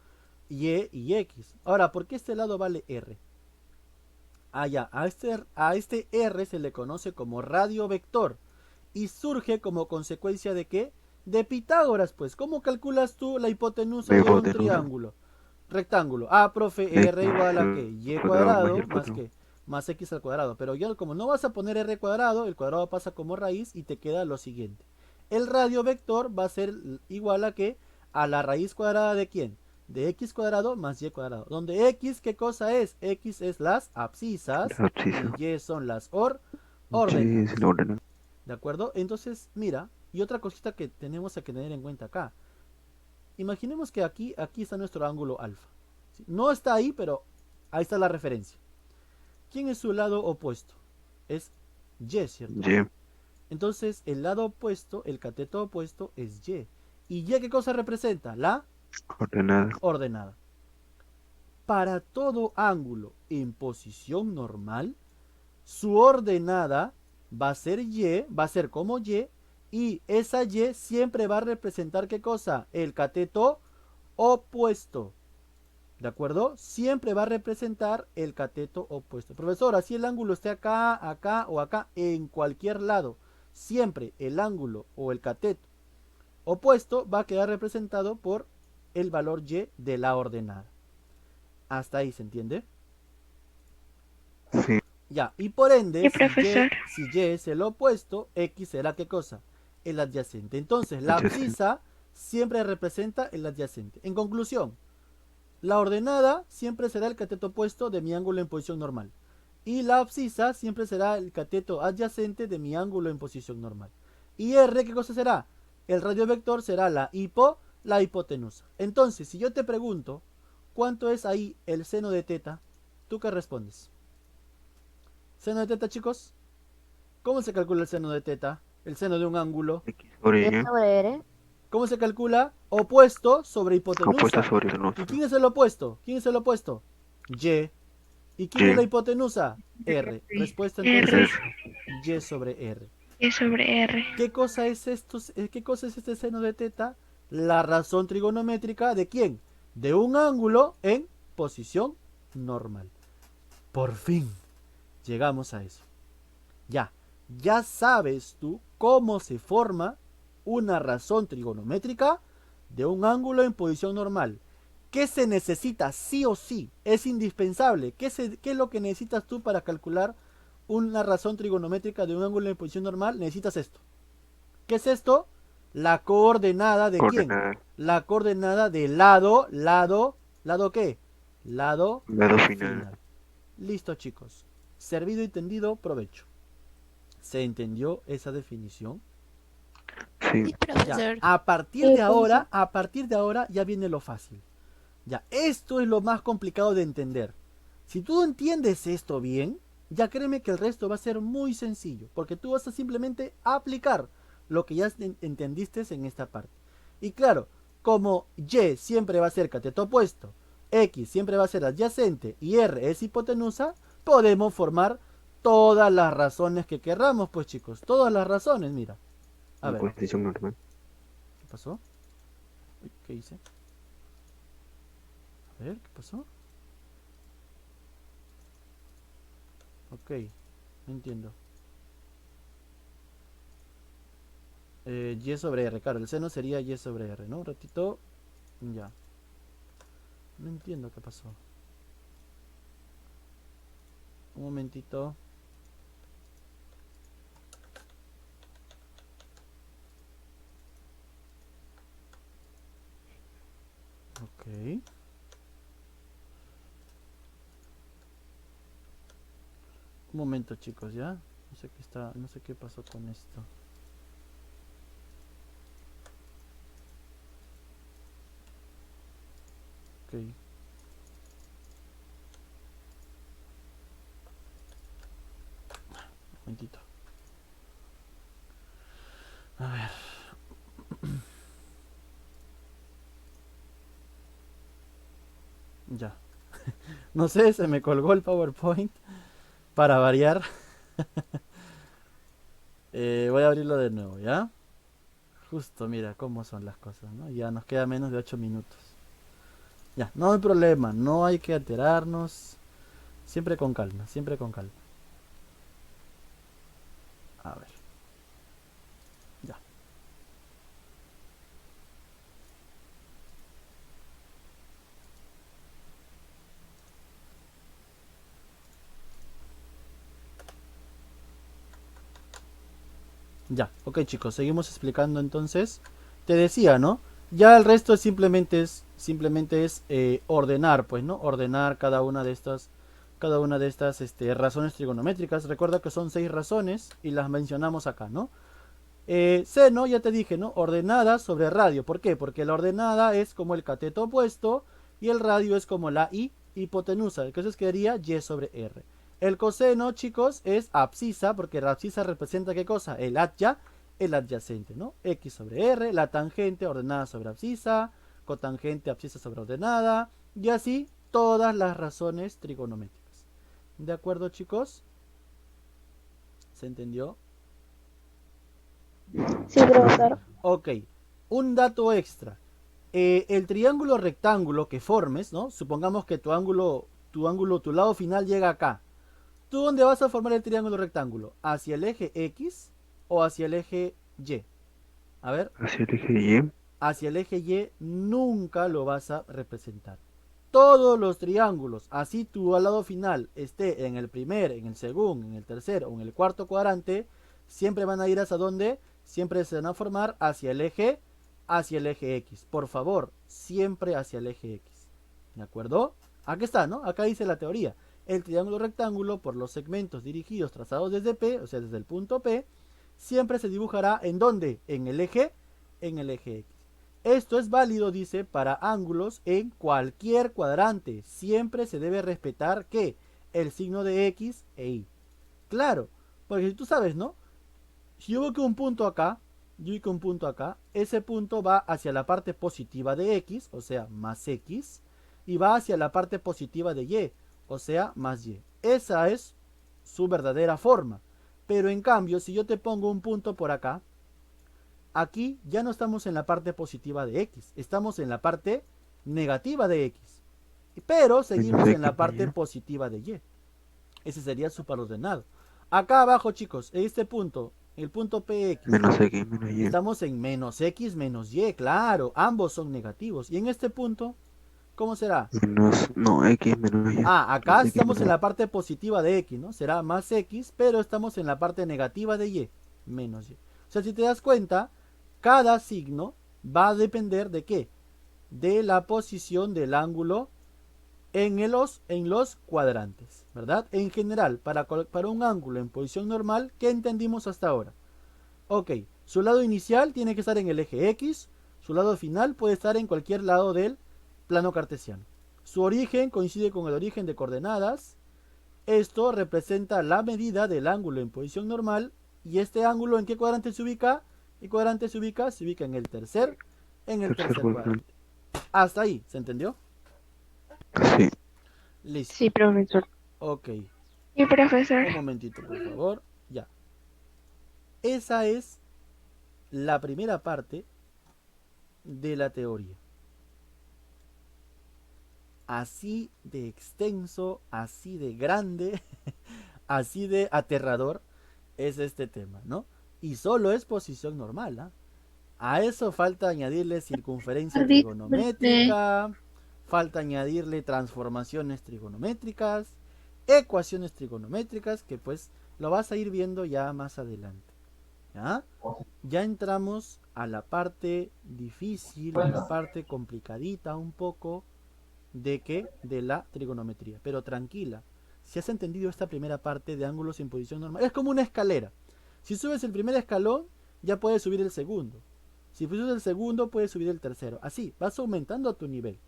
Speaker 1: Y y X. Ahora, ¿por qué este lado vale R? Ah, ya, a este R se le conoce como radio vector y surge como consecuencia de ¿qué? De Pitágoras, pues. ¿Cómo calculas tú la hipotenusa de un triángulo? Rectángulo. Ah, profe, R igual a ¿qué? Y cuadrado más ¿qué? Más X al cuadrado. Pero ya como no vas a poner R cuadrado, el cuadrado pasa como raíz y te queda lo siguiente. El radio vector va a ser igual a ¿qué? A la raíz cuadrada de ¿quién? De X cuadrado más Y cuadrado. Donde X, ¿qué cosa es? X es las abscisas y Y son las ordenadas. ¿De acuerdo? Entonces, mira, y otra cosita que tenemos que tener en cuenta acá. Imaginemos que aquí está nuestro ángulo alfa. ¿Sí? No está ahí, pero ahí está la referencia. ¿Quién es su lado opuesto? Es Y, ¿cierto?
Speaker 6: Y.
Speaker 1: Entonces, el lado opuesto, el cateto opuesto es Y. ¿Y Y qué cosa representa? La ordenada. Para todo ángulo en posición normal, su ordenada va a ser Y, va a ser como y esa Y siempre va a representar ¿qué cosa? El cateto opuesto. ¿De acuerdo? Siempre va a representar el cateto opuesto. Profesor, así el ángulo esté acá, acá o acá, en cualquier lado. Siempre el ángulo o el cateto opuesto va a quedar representado por el valor Y de la ordenada. Hasta ahí, ¿se entiende?
Speaker 6: Sí.
Speaker 1: Ya, y por ende,
Speaker 4: Sí, profesor.
Speaker 1: si Y es el opuesto, X será ¿qué cosa? El adyacente. Entonces, la abscisa siempre representa el adyacente. En conclusión, la ordenada siempre será el cateto opuesto de mi ángulo en posición normal. Y la abscisa siempre será el cateto adyacente de mi ángulo en posición normal. Y R, ¿qué cosa será? El radiovector será la hipotenusa. Entonces, si yo te pregunto, ¿cuánto es ahí el seno de teta? ¿Tú qué respondes? ¿Seno de teta, chicos? ¿Cómo se calcula el seno de teta? El seno de un ángulo.
Speaker 6: X sobre Y.
Speaker 7: Sobre R.
Speaker 1: ¿Cómo se calcula? Opuesto sobre hipotenusa.
Speaker 6: Opuesta sobre hipotenusa.
Speaker 1: ¿Y quién es el opuesto? ¿Quién es el opuesto? Y. ¿Y quién es la hipotenusa? R. Respuesta entonces, Y sobre R.
Speaker 4: Y sobre R.
Speaker 1: ¿Qué cosa es esto? ¿Qué cosa es este seno de teta? La razón trigonométrica ¿de quién? De un ángulo en posición normal. Por fin llegamos a eso. Ya sabes tú cómo se forma una razón trigonométrica de un ángulo en posición normal. ¿Qué se necesita sí o sí? Es indispensable. ¿Qué es lo que necesitas tú para calcular una razón trigonométrica de un ángulo en posición normal? Necesitas esto. ¿Qué es esto? La coordenada de quién? La coordenada del ¿lado qué? Lado final. Listo, chicos. Servido y tendido, provecho. ¿Se entendió esa definición?
Speaker 6: Sí.
Speaker 1: Ya, a partir de ahora ya viene lo fácil. Ya, esto es lo más complicado de entender. Si tú entiendes esto bien, ya créeme que el resto va a ser muy sencillo, porque tú vas a simplemente aplicar lo que ya entendiste en esta parte. Y claro, como Y siempre va a ser cateto opuesto, X siempre va a ser adyacente y R es hipotenusa, podemos formar todas las razones que querramos, pues chicos, todas las razones, mira. A ver.
Speaker 6: Posición normal.
Speaker 1: ¿Qué pasó? Uy, ¿qué hice? A ver, ¿qué pasó? Ok, no entiendo. Y sobre R, claro, el seno sería Y sobre R, ¿no? Un ratito, ya. No entiendo qué pasó. Un momentito. Ok. Un momento, chicos, ¿ya? No sé qué pasó con esto. Ok. Un momentito. A ver. Ya. No sé, se me colgó el PowerPoint. Para variar. Voy a abrirlo de nuevo, ¿ya? Justo, mira cómo son las cosas, ¿no? Ya nos queda menos de 8 minutos. Ya, no hay problema, no hay que alterarnos. Siempre con calma, siempre con calma. A ver. Ya. Ya, ok chicos, seguimos explicando entonces. Te decía, ¿no? Ya el resto simplemente es ordenar, pues, ¿no? Ordenar cada una de estas razones trigonométricas. Recuerda que son 6 razones y las mencionamos acá, ¿no? Seno, ya te dije, ¿no? Ordenada sobre radio. ¿Por qué? Porque la ordenada es como el cateto opuesto y el radio es como la hipotenusa. Entonces quedaría Y sobre R. El coseno, chicos, es abscisa, porque la abscisa representa ¿qué cosa? El adyacente, ¿no? X sobre R, la tangente ordenada sobre abscisa, cotangente abscisa sobre ordenada, y así todas las razones trigonométricas. ¿De acuerdo, chicos? ¿Se entendió?
Speaker 4: Sí, profesor.
Speaker 1: Ok, un dato extra. El triángulo rectángulo que formes, ¿no? Supongamos que tu lado final llega acá. ¿Tú dónde vas a formar el triángulo rectángulo? ¿Hacia el eje X o hacia el eje Y? A ver,
Speaker 6: Hacia el eje Y.
Speaker 1: hacia el eje Y nunca lo vas a representar. Todos los triángulos, así tu lado final esté en el primer, en el segundo, en el tercer o en el cuarto cuadrante, siempre van a ir hacia dónde, siempre se van a formar hacia el eje X. Por favor, siempre hacia el eje X. ¿De acuerdo? Aquí está, ¿no? Acá dice la teoría. El triángulo rectángulo por los segmentos dirigidos trazados desde P, o sea, desde el punto P, siempre se dibujará ¿en dónde? En el eje X. Esto es válido, dice, para ángulos en cualquier cuadrante. Siempre se debe respetar ¿qué? El signo de X e Y. Claro, porque si tú sabes, ¿no? Si yo veo que un punto acá, ese punto va hacia la parte positiva de X, o sea, más X, y va hacia la parte positiva de Y, o sea, más Y. Esa es su verdadera forma. Pero en cambio, si yo te pongo un punto por acá, aquí ya no estamos en la parte positiva de X, estamos en la parte negativa de X. Pero seguimos en la parte positiva de Y. Ese sería superordenado. Acá abajo, chicos, en este punto, el punto PX,
Speaker 6: Menos X, menos Y.
Speaker 1: estamos en menos X menos Y, claro, ambos son negativos. Y en este punto, ¿cómo será?
Speaker 6: No, X menos Y.
Speaker 1: Acá
Speaker 6: X
Speaker 1: estamos en
Speaker 6: menos
Speaker 1: la parte positiva de X, ¿no? Será más X, pero estamos en la parte negativa de Y, menos Y. O sea, si te das cuenta, cada signo va a depender de qué? De la posición del ángulo en los cuadrantes, ¿verdad? En general, para un ángulo en posición normal, ¿qué entendimos hasta ahora? Ok, su lado inicial tiene que estar en el eje X, su lado final puede estar en cualquier lado del plano cartesiano. Su origen coincide con el origen de coordenadas. Esto representa la medida del ángulo en posición normal. ¿Y este ángulo en qué cuadrante se ubica? ¿Qué cuadrante se ubica? Se ubica en el tercer cuadrante. Hasta ahí, ¿se entendió?
Speaker 6: Sí.
Speaker 1: Listo.
Speaker 4: Sí, profesor.
Speaker 1: Ok,
Speaker 4: Sí, profesor.
Speaker 1: un momentito, por favor. Ya. Esa es la primera parte de la teoría. Así de extenso, así de grande, así de aterrador es este tema, ¿no? Y solo es posición normal, ¿ah? A eso falta añadirle circunferencia trigonométrica, falta añadirle transformaciones trigonométricas, ecuaciones trigonométricas, que pues lo vas a ir viendo ya más adelante. ¿Ya? Ya entramos a la parte difícil, a la parte complicadita un poco de que de la trigonometría. Pero tranquila, si has entendido esta primera parte de ángulos en posición normal, es como una escalera. Si subes el primer escalón, ya puedes subir el segundo. Si subes el segundo, puedes subir el tercero. Así, vas aumentando tu nivel.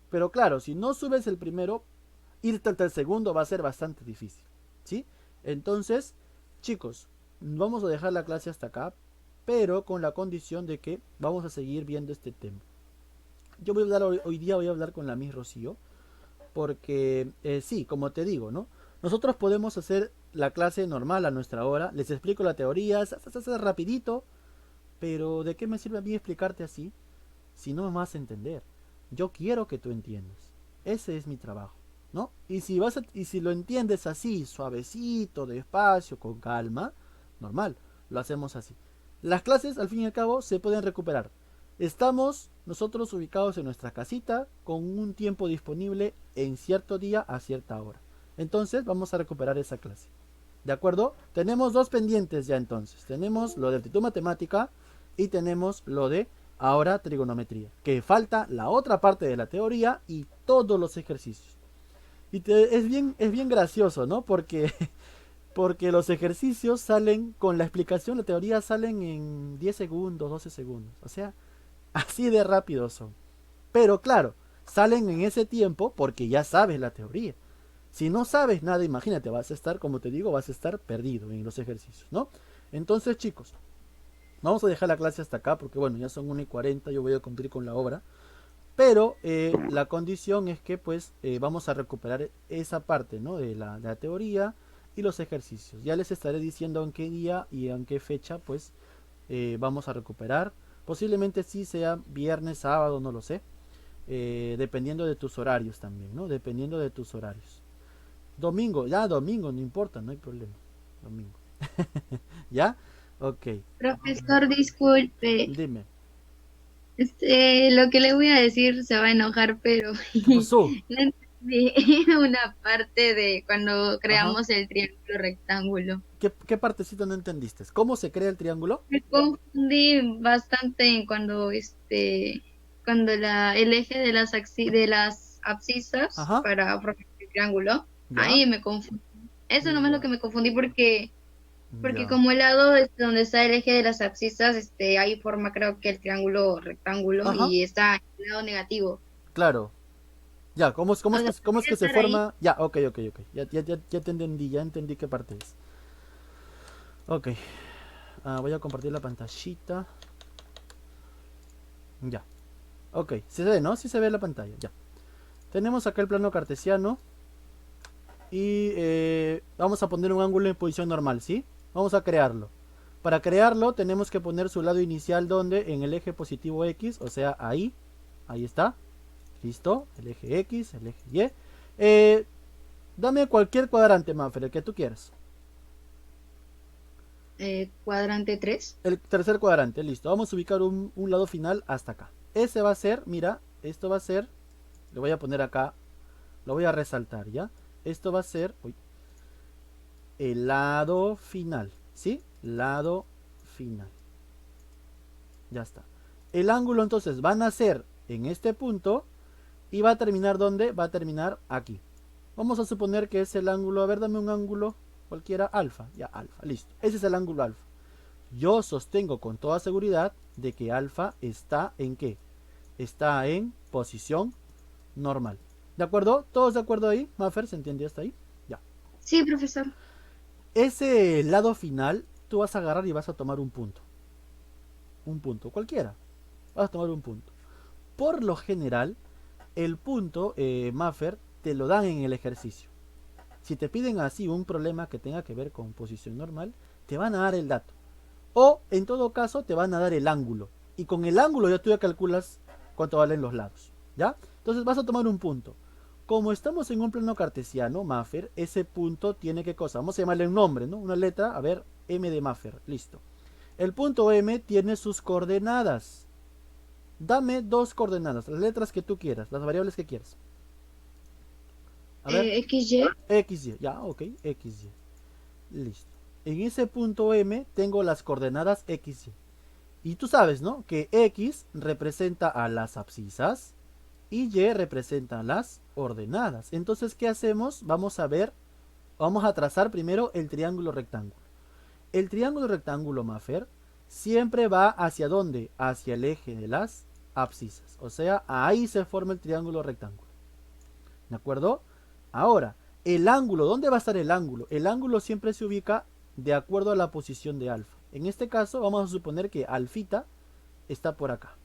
Speaker 1: Pero claro, si no subes el primero, irte hasta el segundo va a ser bastante difícil. ¿Sí? Entonces, chicos, vamos a dejar la clase hasta acá, pero con la condición de que vamos a seguir viendo este tema. Yo voy a hablar hoy día, voy a hablar con la Miss Rocío, porque sí, como te digo, ¿no? Nosotros podemos hacer la clase normal a nuestra hora, les explico la teoría, se hace rapidito, pero ¿de qué me sirve a mí explicarte así si no me vas a entender? Yo quiero que tú entiendas. Ese es mi trabajo, ¿no? Y si lo entiendes así, suavecito, despacio, con calma, normal, lo hacemos así. Las clases, al fin y al cabo, se pueden recuperar. Estamos nosotros ubicados en nuestra casita con un tiempo disponible en cierto día a cierta hora. Entonces vamos a recuperar esa clase. ¿De acuerdo? Tenemos dos pendientes ya entonces. Tenemos lo de aptitud matemática y tenemos lo de ahora trigonometría. Que falta la otra parte de la teoría y todos los ejercicios. Y es bien gracioso, ¿no? Porque los ejercicios salen con la explicación, la teoría salen en 10 segundos, 12 segundos. O sea, así de rápido son. Pero claro, salen en ese tiempo porque ya sabes la teoría. Si no sabes nada, imagínate, vas a estar, como te digo, vas a estar perdido en los ejercicios, ¿no? Entonces, chicos, vamos a dejar la clase hasta acá porque, bueno, ya son 1:40, yo voy a cumplir con la obra. Pero la condición es que, pues, vamos a recuperar esa parte, ¿no? De la teoría y los ejercicios. Ya les estaré diciendo en qué día y en qué fecha pues vamos a recuperar. Posiblemente sí sea viernes, sábado, no lo sé. Dependiendo de tus horarios también, ¿no? Dependiendo de tus horarios. Domingo, ya domingo, no importa, no hay problema. Domingo. ¿Ya? Ok.
Speaker 3: Profesor, disculpe.
Speaker 1: Dime.
Speaker 3: Lo que le voy a decir se va a enojar, pero
Speaker 1: ¿Qué pasó?
Speaker 3: no entendí una parte de cuando
Speaker 1: Ajá.
Speaker 3: creamos el triángulo rectángulo.
Speaker 1: ¿Qué partecita no entendiste? ¿Cómo se crea el triángulo?
Speaker 3: Me confundí bastante en cuando el eje de de las abscisas
Speaker 1: Ajá.
Speaker 3: para formar el triángulo,
Speaker 1: Ya.
Speaker 3: ahí me confundí. Eso nomás lo
Speaker 1: Ya.
Speaker 3: que me confundí porque
Speaker 1: Ya.
Speaker 3: como el lado donde está el eje de las abscisas, ahí forma creo que el triángulo rectángulo
Speaker 1: Ajá.
Speaker 3: y está en el lado negativo.
Speaker 1: Claro. Ya,
Speaker 3: O sea,
Speaker 1: cómo es
Speaker 3: podría
Speaker 1: que se
Speaker 3: estar ahí.
Speaker 1: forma? Ya, ok, ok, ok. Ya te entendí, ya entendí qué parte es. Ok. Voy a compartir la pantallita. Ya. Ok, se ve, ¿no? Sí se ve la pantalla, ya. Tenemos acá el plano cartesiano. Y vamos a poner un ángulo en posición normal, ¿sí? Vamos a crearlo. Para crearlo tenemos que poner su lado inicial donde en el eje positivo X, o sea, ahí. Ahí está. Listo, el eje X, el eje Y. Dame cualquier cuadrante, Maffer, el que tú quieras.
Speaker 3: Cuadrante 3.
Speaker 1: El tercer cuadrante, listo. Vamos a ubicar un lado final hasta acá. Ese va a ser, mira, esto va a ser, le voy a poner acá, lo voy a resaltar, ¿ya? Esto va a ser el lado final, ¿sí? Lado final. Ya está. El ángulo entonces va a nacer en este punto y va a terminar ¿dónde? Va a terminar aquí. Vamos a suponer que es el ángulo, a ver, dame un ángulo cualquiera, alfa, ya alfa, listo. Ese es el ángulo alfa. Yo sostengo con toda seguridad de que alfa está en ¿qué? Está en posición normal. ¿De acuerdo? ¿Todos de acuerdo ahí? Maffer, ¿se entiende hasta ahí? Ya.
Speaker 3: Sí, profesor.
Speaker 1: Ese lado final, tú vas a agarrar y vas a tomar un punto. Un punto, cualquiera. Vas a tomar un punto. Por lo general, el punto, Maffer, te lo dan en el ejercicio. Si te piden así un problema que tenga que ver con posición normal, te van a dar el dato. O, en todo caso, te van a dar el ángulo. Y con el ángulo ya tú ya calculas cuánto valen los lados. ¿Ya? Entonces vas a tomar un punto. Como estamos en un plano cartesiano, Maffer, ese punto tiene qué cosa. Vamos a llamarle un nombre, ¿no? Una letra, a ver, M de Maffer. Listo. El punto M tiene sus coordenadas. Dame dos coordenadas, las letras que tú quieras, las variables que quieras. A ver,
Speaker 3: XY.
Speaker 1: XY, ya, ok, XY. Listo. En ese punto M tengo las coordenadas XY. Y tú sabes, ¿no? Que X representa a las abscisas y Y representa a las ordenadas. Entonces, ¿qué hacemos? Vamos a trazar primero el triángulo rectángulo. El triángulo rectángulo, Maffer, siempre va hacia ¿dónde? Hacia el eje de las abscisas. O sea, ahí se forma el triángulo rectángulo. ¿De acuerdo? Ahora, el ángulo, ¿dónde va a estar el ángulo? El ángulo siempre se ubica de acuerdo a la posición de alfa. En este caso, vamos a suponer que alfita está por acá.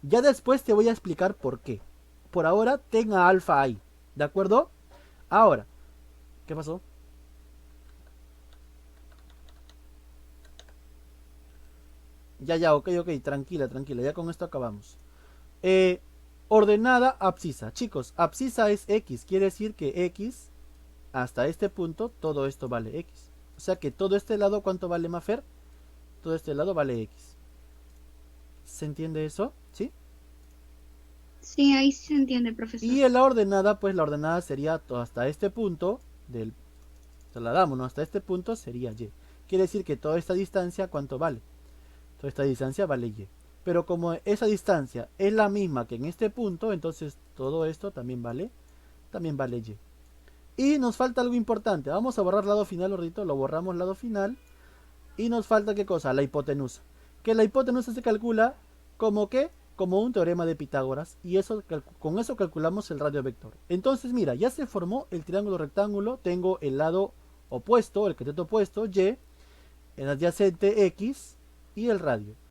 Speaker 1: Ya después te voy a explicar por qué. Por ahora, tenga alfa ahí. ¿De acuerdo? Ahora, ¿qué pasó? Ya, ok, tranquila, ya con esto acabamos. Ordenada abscisa. Chicos, abscisa es X, quiere decir que X, hasta este punto, todo esto vale X. O sea que todo este lado, ¿cuánto vale, Maffer? Todo este lado vale X. ¿Se entiende eso? ¿Sí?
Speaker 3: Sí, ahí sí se entiende, profesor.
Speaker 1: Y en la ordenada, pues la ordenada sería hasta este punto, trasladamos, ¿no? Hasta este punto sería Y. Quiere decir que toda esta distancia, ¿cuánto vale? Toda esta distancia vale Y. Pero como esa distancia es la misma que en este punto, entonces todo esto también vale Y. Y nos falta algo importante. Vamos a borrar lado final, ahorita lo borramos lado final. Y nos falta ¿qué cosa? La hipotenusa. Que la hipotenusa se calcula como ¿qué? Como un teorema de Pitágoras. Y con eso calculamos el radio vector. Entonces mira, ya se formó el triángulo rectángulo. Tengo el lado opuesto, el cateto opuesto, Y, el adyacente X y el radio.